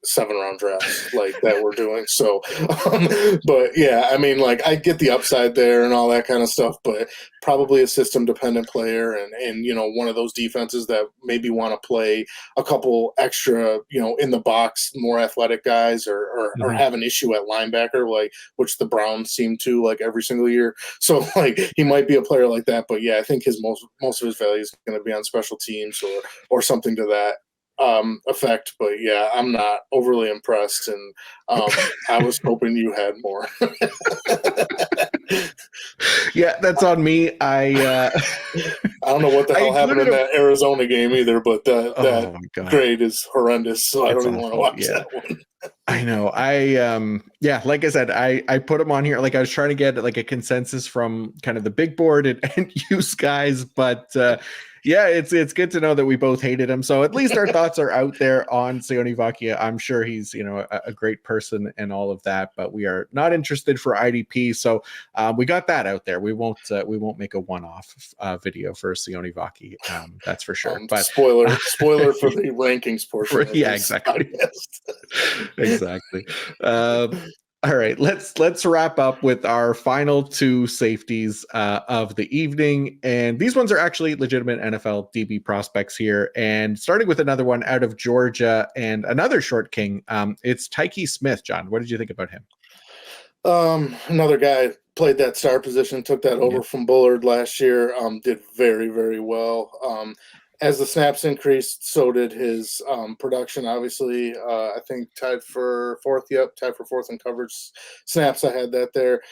7-round drafts like that we're doing. So, but yeah, I mean, like, I get the upside there and all that kind of stuff, but probably a system dependent player and one of those defenses that maybe want to play a couple extra, in the box, more athletic guys or have an issue at linebacker, like, which the Browns seem to, like, every single year. So like he might be a player like that, but yeah, I think his most of his value is going to be on special teams or something to that effect. But yeah, I'm not overly impressed, and I was hoping you had more. Yeah, that's on me. I don't know what the hell happened in that Arizona game either, but that grade is horrendous, so I don't even want to watch that one. I know. Like I said, I put him on here. Like, I was trying to get like a consensus from kind of the big board and use guys, but yeah, it's good to know that we both hated him. So at least our thoughts are out there on Sione Vaki. I'm sure he's, a great person and all of that, but we are not interested for IDP. So we got that out there. We won't make a one-off video for Sione Vaki. That's for sure. But spoiler for the rankings portion. Yeah, exactly. Exactly. All right, let's wrap up with our final two safeties of the evening, and these ones are actually legitimate NFL DB prospects here. And starting with another one out of Georgia and another short king, it's Tykee Smith. John, what did you think about him? Another guy played that star position, took that over from Bullard last year. Did very, very well. As the snaps increased, so did his production, obviously. I think tied for fourth in coverage snaps. I had that there.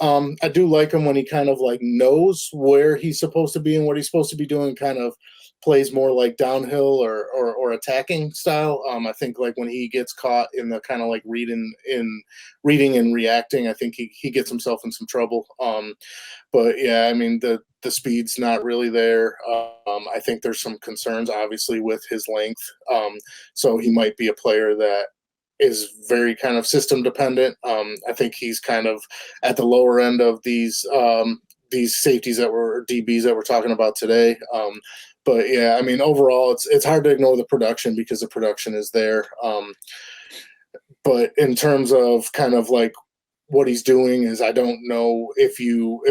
I do like him when he kind of like knows where he's supposed to be and what he's supposed to be doing, kind of plays more like downhill or attacking style. I think like when he gets caught in the kind of like reading and reacting, I think he gets himself in some trouble. But yeah, I mean the speed's not really there. I think there's some concerns obviously with his length. So he might be a player that is very kind of system dependent. I think he's kind of at the lower end of these safeties DBs that we're talking about today. But yeah, I mean, overall, it's hard to ignore the production because the production is there. But in terms of kind of like what he's doing is, I don't know if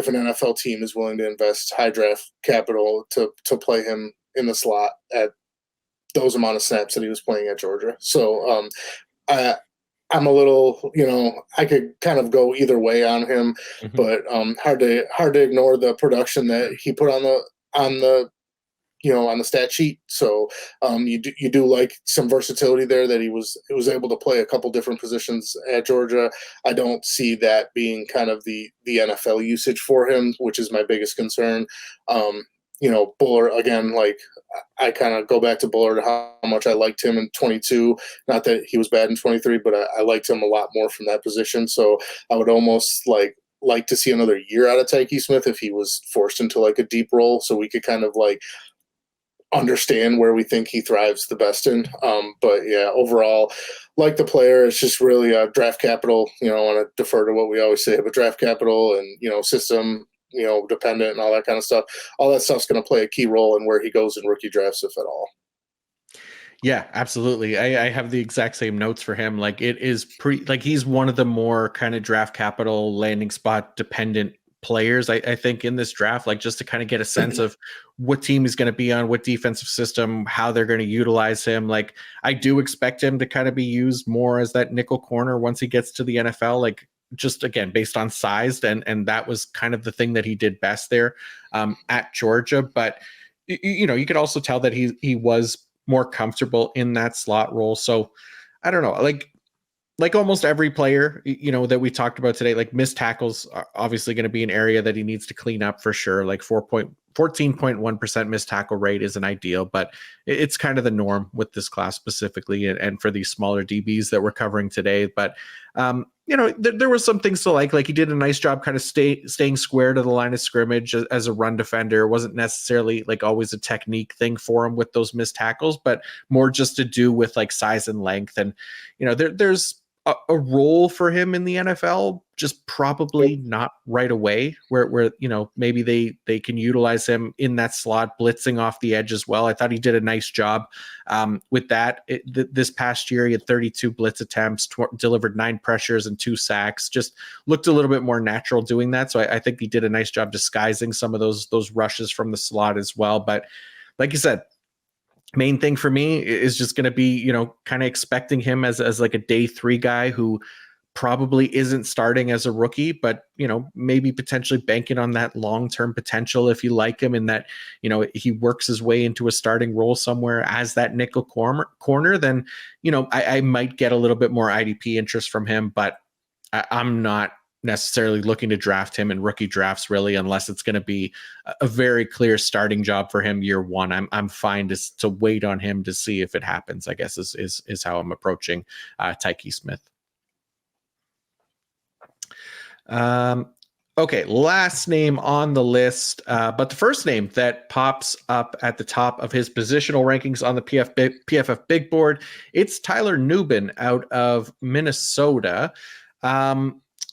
an NFL team is willing to invest high draft capital to play him in the slot at those amount of snaps that he was playing at Georgia. So I'm a little, I could kind of go either way on him, but hard to ignore the production that he put on the stat sheet. So you do like some versatility there, that he was able to play a couple different positions at Georgia. I don't see that being kind of the NFL usage for him, which is my biggest concern. Bullard, again, like I kind of go back to Bullard, how much I liked him in 22. Not that he was bad in 23, but I liked him a lot more from that position. So I would almost like to see another year out of Tykee Smith if he was forced into like a deep role, so we could kind of like understand where we think he thrives the best in. But yeah, overall, like the player, it's just really draft capital. I want to defer to what we always say, but draft capital and system dependent and all that kind of stuff. All that stuff's going to play a key role in where he goes in rookie drafts, if at all. Yeah, absolutely. I have the exact same notes for him. Like it is he's one of the more kind of draft capital landing spot dependent players, I think, in this draft, like just to kind of get a sense of what team he's going to be on, what defensive system, how they're going to utilize him. Like I do expect him to kind of be used more as that nickel corner once he gets to the NFL, like just again, based on size. And that was kind of the thing that he did best there at Georgia. But, you could also tell that he was more comfortable in that slot role. So I don't know, like almost every player, that we talked about today, like missed tackles are obviously going to be an area that he needs to clean up for sure. Like 14.1% missed tackle rate isn't ideal, but it's kind of the norm with this class specifically and for these smaller DBs that we're covering today. But, there were some things to like he did a nice job kind of staying square to the line of scrimmage as a run defender. It wasn't necessarily like always a technique thing for him with those missed tackles, but more just to do with like size and length. And, there's a role for him in the NFL, just probably not right away where maybe they can utilize him in that slot, blitzing off the edge as well. I thought he did a nice job with that. This past year, he had 32 blitz attempts, delivered 9 pressures and 2 sacks, just looked a little bit more natural doing that. So I think he did a nice job disguising some of those rushes from the slot as well. But like you said, main thing for me is just going to be, kind of expecting him as like a day 3 guy who probably isn't starting as a rookie, but, maybe potentially banking on that long-term potential if you like him, and that, he works his way into a starting role somewhere as that nickel corner, then, I might get a little bit more IDP interest from him, but I'm not necessarily looking to draft him in rookie drafts really, unless it's going to be a very clear starting job for him year 1. I'm fine to wait on him to see if it happens, I guess is how I'm approaching Tykee Smith. Okay, last name on the list, but the first name that pops up at the top of his positional rankings on the PFF big board, it's Tyler Nubin out of Minnesota.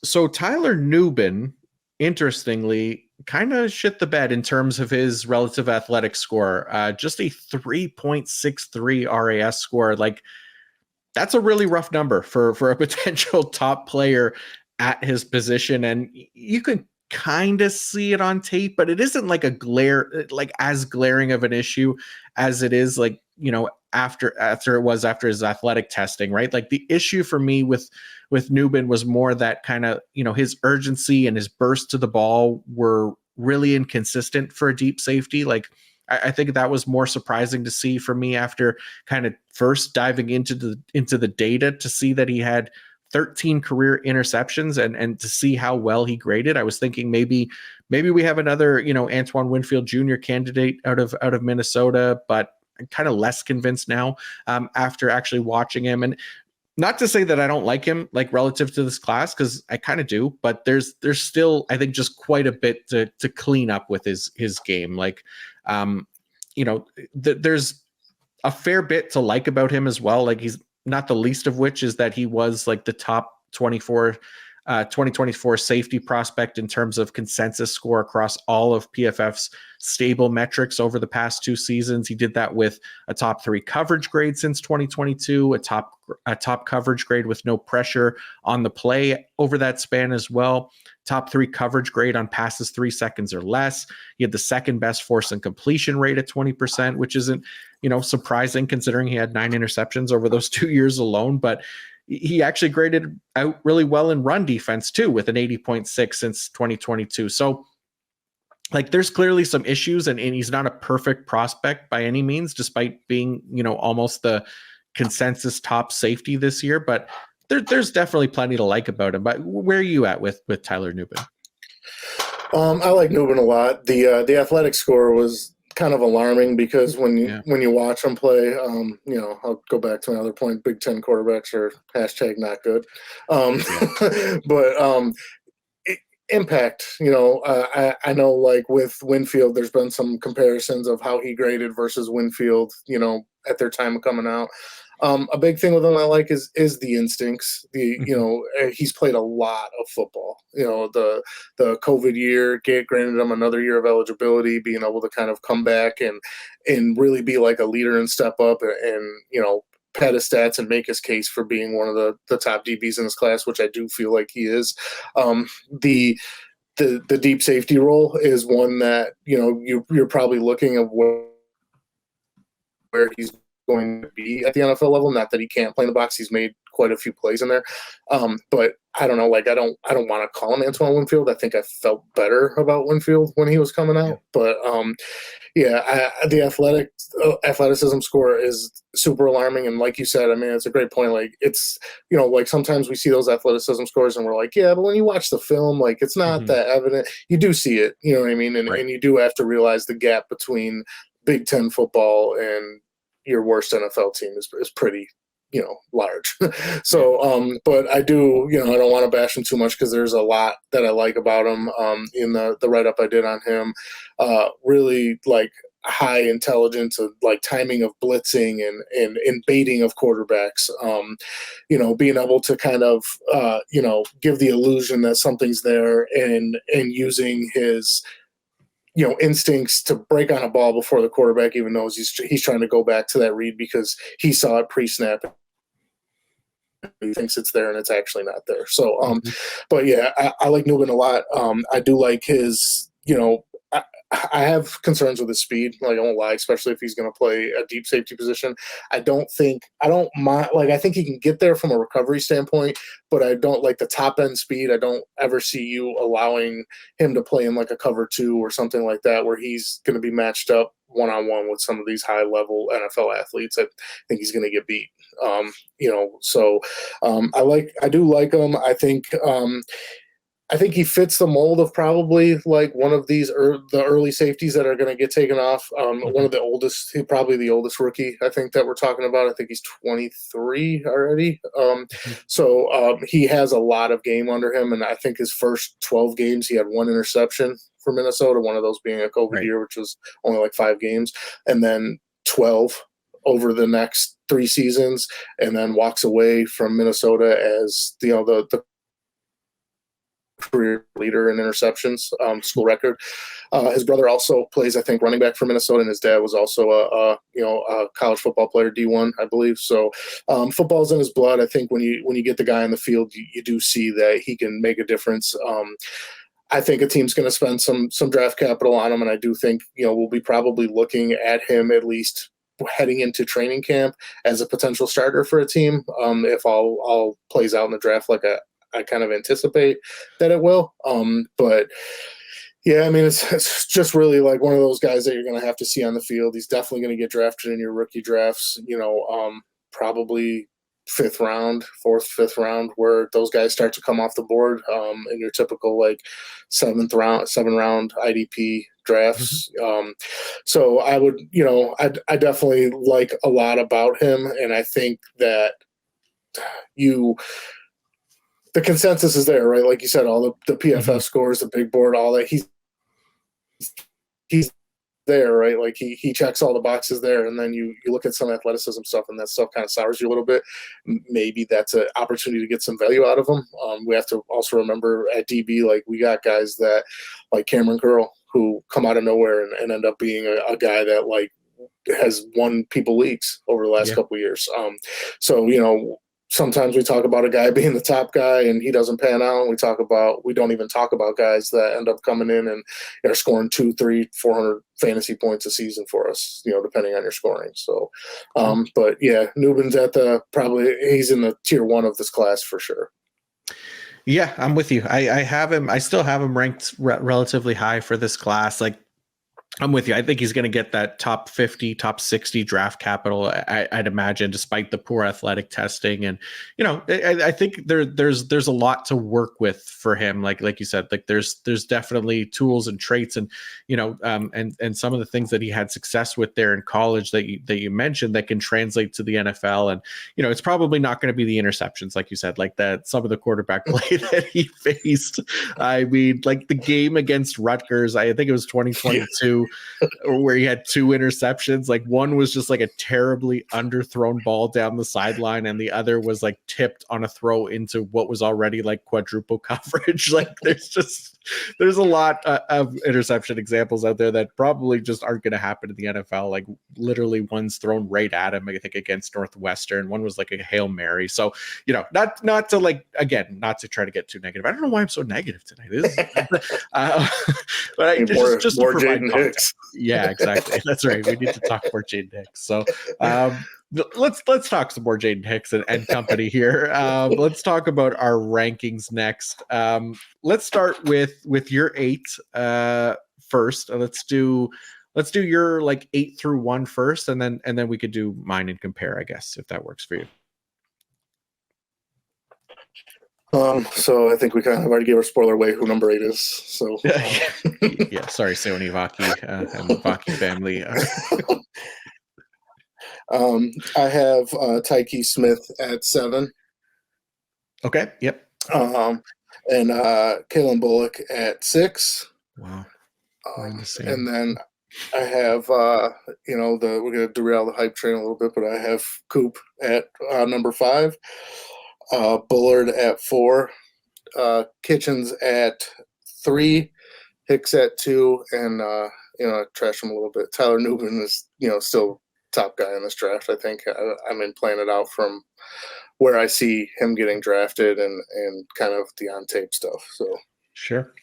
So Tyler Nubin, interestingly, kind of shit the bed in terms of his relative athletic score. Just a 3.63 RAS score. Like, that's a really rough number for a potential top player at his position. And you can kind of see it on tape, but it isn't like as glaring of an issue as it is after his athletic testing, right? Like the issue for me with Nubin was more that kind of, his urgency and his burst to the ball were really inconsistent for a deep safety. Like I think that was more surprising to see for me after kind of first diving into the data to see that he had 13 career interceptions, and to see how well he graded, I was thinking maybe we have another, Antoine Winfield Jr. candidate out of Minnesota, but I'm kind of less convinced now after actually watching him. And not to say that I don't like him, like relative to this class, because I kind of do, but there's still, I think, just quite a bit to clean up with his game. Like, there's a fair bit to like about him as well. Like, he's not the least of which is that he was like the top 2024 safety prospect in terms of consensus score across all of PFF's stable metrics over the past 2 seasons. He did that with a top 3 coverage grade since 2022, a top coverage grade with no pressure on the play over that span as well. Top 3 coverage grade on passes 3 seconds or less. He had the second best force and completion rate at 20%, which isn't, surprising considering he had 9 interceptions over those 2 years alone. But he actually graded out really well in run defense too, with an 80.6 since 2022. So like, there's clearly some issues, and he's not a perfect prospect by any means, despite being, almost the consensus top safety this year. But there's definitely plenty to like about him. But where are you at with Tyler Nubin? I like Nubin a lot. The athletic score was kind of alarming because when you watch him play, I'll go back to another point. Big Ten quarterbacks are # not good, but impact. I know, like with Winfield, there's been some comparisons of how he graded versus Winfield, at their time of coming out. A big thing with him I like is the instincts. He's played a lot of football. The COVID year granted him another year of eligibility, being able to kind of come back and really be like a leader and step up and pad his stats and make his case for being one of the top DBs in his class, which I do feel like he is. The deep safety role is one that you're probably looking at where he's going to be at the NFL level. Not that he can't play in the box; he's made quite a few plays in there. But I don't know. Like, I don't want to call him Antoine Winfield. I think I felt better about Winfield when he was coming out. But the athleticism score is super alarming. And like you said, I mean, it's a great point. Like, it's, like sometimes we see those athleticism scores and we're like, yeah, but when you watch the film, like, it's not that evident. You do see it, you know what I mean? And, and you do have to realize the gap between Big Ten football and your worst NFL team is pretty, large. So, but I do, I don't want to bash him too much because there's a lot that I like about him. In the write-up I did on him, really like high intelligence of like timing of blitzing and baiting of quarterbacks, being able to kind of, give the illusion that something's there and using his, instincts to break on a ball before the quarterback even knows he's trying to go back to that read because he saw it pre-snap. He thinks it's there and it's actually not there. So, but yeah, I like Nubin a lot. I do like his, I have concerns with his speed. Like, I won't lie, especially if he's going to play a deep safety position. I don't mind. Like, I think he can get there from a recovery standpoint, but I don't like the top end speed. I don't ever see you allowing him to play in like a cover 2 or something like that, where he's going to be matched up one-on-one with some of these high level NFL athletes. I think he's going to get beat. I do like him. I think he fits the mold of probably like one of these the early safeties that are going to get taken off. One of the oldest, probably the oldest rookie, I think, that we're talking about. I think he's 23 already. So he has a lot of game under him. And I think his first 12 games, he had 1 interception for Minnesota, one of those being a COVID year, which was only like 5 games. And then 12 over the next 3 seasons, and then walks away from Minnesota as, the career leader in interceptions, school record. His brother also plays, I think, running back for Minnesota, and his dad was also a college football player, D1, I believe. So football's in his blood. I think when you get the guy in the field, you do see that he can make a difference. I think a team's going to spend some draft capital on him, and I do think we'll be probably looking at him at least heading into training camp as a potential starter for a team, if all plays out in the draft like I kind of anticipate that it will. But yeah, I mean, it's just really like one of those guys that you're going to have to see on the field. He's definitely going to get drafted in your rookie drafts, probably fourth, fifth round, where those guys start to come off the board in your typical like seven round IDP drafts. So I would, I definitely like a lot about him, and I think that the consensus is there, right? Like you said, all the PFF scores, the big board, all that. He's there, right? Like he checks all the boxes there, and then you look at some athleticism stuff, and that stuff kind of sours you a little bit. Maybe that's an opportunity to get some value out of him. We have to also remember at DB, like we got guys that like Kamren Curl who come out of nowhere and end up being a guy that like has won people leagues over the last couple of years. So sometimes we talk about a guy being the top guy and he doesn't pan out. We don't even talk about guys that end up coming in and are scoring 200, 300, 400 fantasy points a season for us, depending on your scoring. So, but yeah, Nubin's he's in the tier 1 of this class for sure. Yeah, I'm with you. I still have him ranked relatively high for this class. Like, I'm with you. I think he's going to get that top 50, top 60 draft capital, I'd imagine, despite the poor athletic testing. And, I think there's a lot to work with for him. Like you said, like there's definitely tools and traits and, and some of the things that he had success with there in college that you mentioned that can translate to the NFL. And, it's probably not going to be the interceptions, like you said, like that, some of the quarterback play that he faced. I mean, like the game against Rutgers, I think it was 2022. Where he had 2 interceptions. Like one was just like a terribly underthrown ball down the sideline, and the other was like tipped on a throw into what was already like quadruple coverage. Like there's a lot of interception examples out there that probably just aren't going to happen in the NFL. Like literally one's thrown right at him, I think against Northwestern. One was like a Hail Mary. So, not to like, again, not to try to get too negative. I don't know why I'm so negative tonight. But just more Jaden Hicks. Yeah, exactly. That's right. We need to talk more Jaden Hicks. So let's talk some more Jaden Hicks and company here. Let's talk about our rankings next. Let's start with your 8 first. Let's do your like 8 through 1 first, and then we could do mine and compare, I guess, if that works for you. So I think we kind of already gave our spoiler away who number 8 is. So yeah, sorry, Sione Vaki and the Vaki family. I have Tykee Smith at 7. Okay. Yep. And Calen Bullock at 6. Wow. And then I have we're gonna derail the hype train a little bit, but I have Coop at number 5. Bullard at 4, Kinchens at 3, Hicks at 2, and trash him a little bit. Tyler Nubin is still top guy in this draft. I think playing it out from where I see him getting drafted and kind of the on tape stuff. So sure.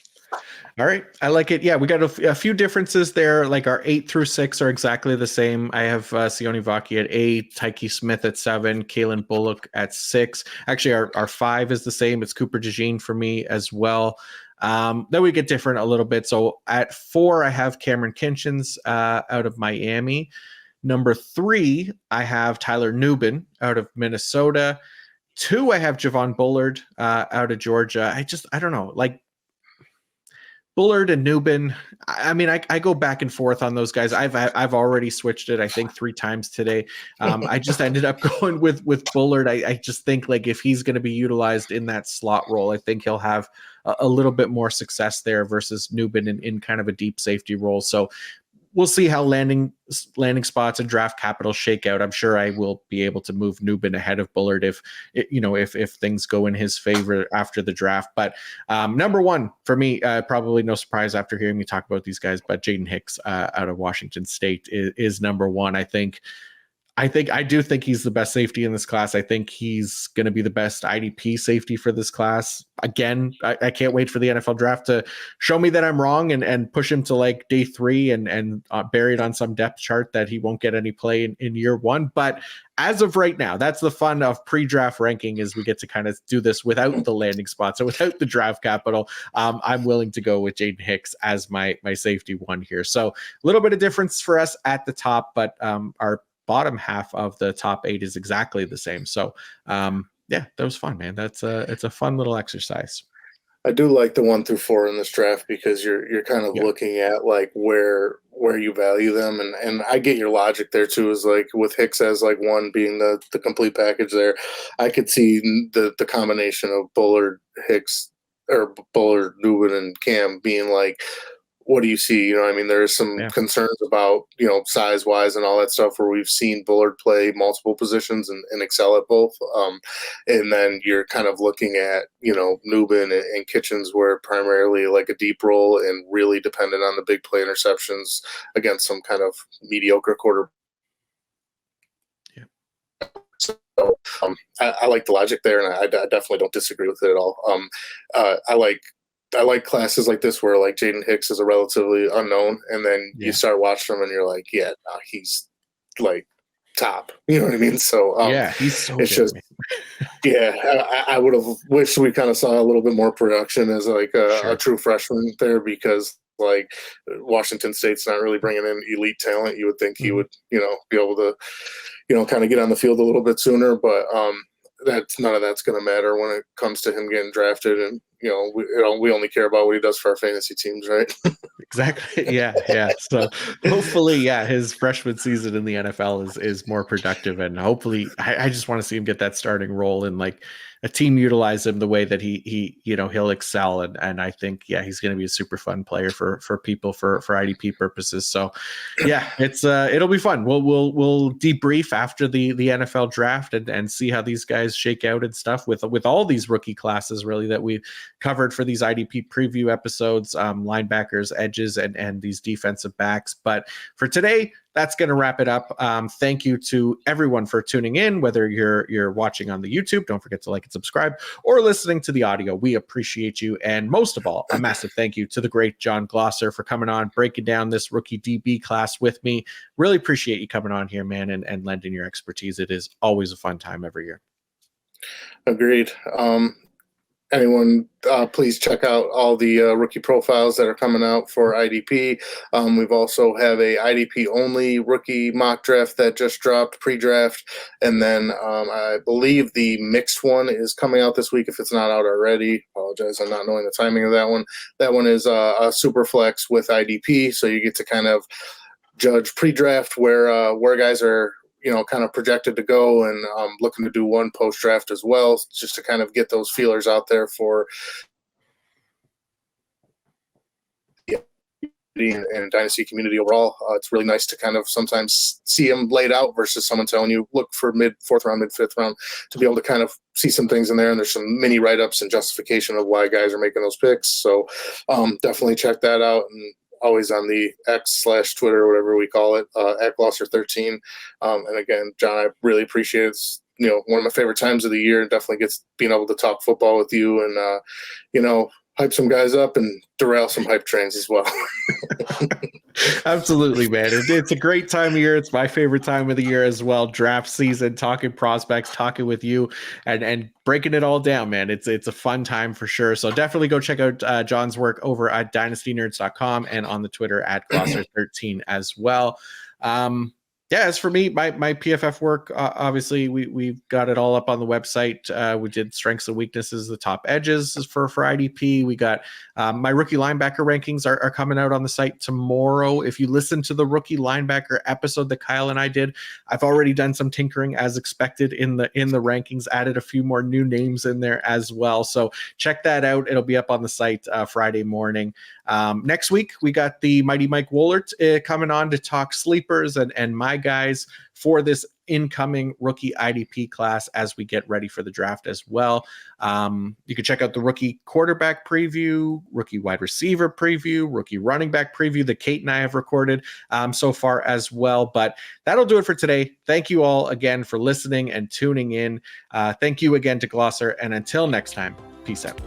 All right. I like it. Yeah, we got a few differences there. Like our 8 through 6 are exactly the same. I have Sione Vaki at 8, Tykee Smith at 7, Calen Bullock at 6. Actually, our 5 is the same. It's Cooper DeJean for me as well. Then we get different a little bit. So at 4, I have Kamren Kinchens out of Miami. Number 3, I have Tyler Nubin out of Minnesota. 2, I have Javon Bullard out of Georgia. I don't know. Like, Bullard and Nubin, I mean, I go back and forth on those guys. I've already switched it, I think, 3 times today. I just ended up going with Bullard. I just think like if he's going to be utilized in that slot role, I think he'll have a little bit more success there versus Nubin in kind of a deep safety role. So we'll see how landing spots and draft capital shake out. I'm sure I will be able to move Nubin ahead of Bullard if things go in his favor after the draft. But number 1 for me, probably no surprise after hearing me talk about these guys, but Jaden Hicks out of Washington State is number 1. I do think he's the best safety in this class. I think he's going to be the best IDP safety for this class. Again, I can't wait for the NFL draft to show me that I'm wrong and push him to like day 3 and buried on some depth chart that he won't get any play in year 1. But as of right now, that's the fun of pre-draft ranking, is we get to kind of do this without the landing spots, so without the draft capital. I'm willing to go with Jaden Hicks as my safety 1 here. So a little bit of difference for us at the top, but our bottom half of the top 8 is exactly the same. So yeah, that was fun, man. It's a fun little exercise. I do like the 1 through 4 in this draft because you're kind of looking at like where you value them, and I get your logic there too. Is like with Hicks as like 1 being the complete package there, I could see the combination of Bullard, Hicks, or Bullard, Nubin, and Cam being like, what do you see? You know, I mean, there's some concerns about, size wise and all that stuff where we've seen Bullard play multiple positions and excel at both. And then you're kind of looking at, Nubin and Kinchens were primarily like a deep role and really dependent on the big play interceptions against some kind of mediocre quarter. So I like the logic there, and I definitely don't disagree with it at all. I like classes like this where like Jaden Hicks is a relatively unknown, and then you start watching him and you're like, he's like top. You know what I mean? So he's so it's good, just I would have wished we kind of saw a little bit more production as like a true freshman there, because like Washington State's not really bringing in elite talent. You would think he would be able to kind of get on the field a little bit sooner, but none of that's going to matter when it comes to him getting drafted. And we only care about what he does for our fantasy teams, right? Exactly. Yeah. So hopefully, his freshman season in the NFL is more productive, and hopefully, I just want to see him get that starting role and like a team utilize him the way that he'll excel. And I think, he's going to be a super fun player for people for IDP purposes. So it'll be fun. We'll debrief after the NFL draft and see how these guys shake out and stuff with all these rookie classes really that we've covered for these IDP preview episodes, linebackers, edges, and these defensive backs. But for today, that's going to wrap it up. Thank you to everyone for tuning in, whether you're watching on the YouTube, don't forget to like and subscribe, or listening to the audio. We appreciate you. And most of all, a massive thank you to the great Jon Glosser for coming on, breaking down this rookie DB class with me. Really appreciate you coming on here, man, and lending your expertise. It is always a fun time every year. Agreed. Anyone, please check out all the rookie profiles that are coming out for IDP. We've also have a IDP only rookie mock draft that just dropped pre-draft. And then I believe the mixed one is coming out this week. If it's not out already, apologize. I'm not knowing the timing of that one. That one is a super flex with IDP. So you get to kind of judge pre-draft where guys are kind of projected to go, and looking to do one post-draft as well, just to kind of get those feelers out there for and dynasty community overall. It's really nice to kind of sometimes see them laid out versus someone telling you, look for mid-4th round, mid-5th round, to be able to kind of see some things in there. And there's some mini write-ups and justification of why guys are making those picks. So definitely check that out. And always on the X/Twitter, whatever we call it, at Glosser13. And again, John, I really appreciate it. It's, one of my favorite times of the year, and definitely gets being able to talk football with you and, hype some guys up and derail some hype trains as well. Absolutely, man. It's a great time of year. It's my favorite time of the year as well. Draft season, talking prospects, talking with you and breaking it all down, man. It's a fun time for sure. So definitely go check out John's work over at dynastynerds.com and on the Twitter at Glosser13 as well. As for me, my PFF work, obviously we've got it all up on the website. We did strengths and weaknesses, the top edges for IDP. We got my rookie linebacker rankings are coming out on the site tomorrow. If you listen to the rookie linebacker episode that Kyle and I did, I've already done some tinkering as expected in the rankings, added a few more new names in there as well. So check that out. It'll be up on the site Friday morning. Next week, we got the Mighty Mike Woolert coming on to talk sleepers and my guys for this incoming rookie IDP class as we get ready for the draft as well. You can check out the rookie quarterback preview, rookie wide receiver preview, rookie running back preview that Kate and I have recorded so far as well. But that'll do it for today. Thank you all again for listening and tuning in. Thank you again to Glosser. And until next time, peace out.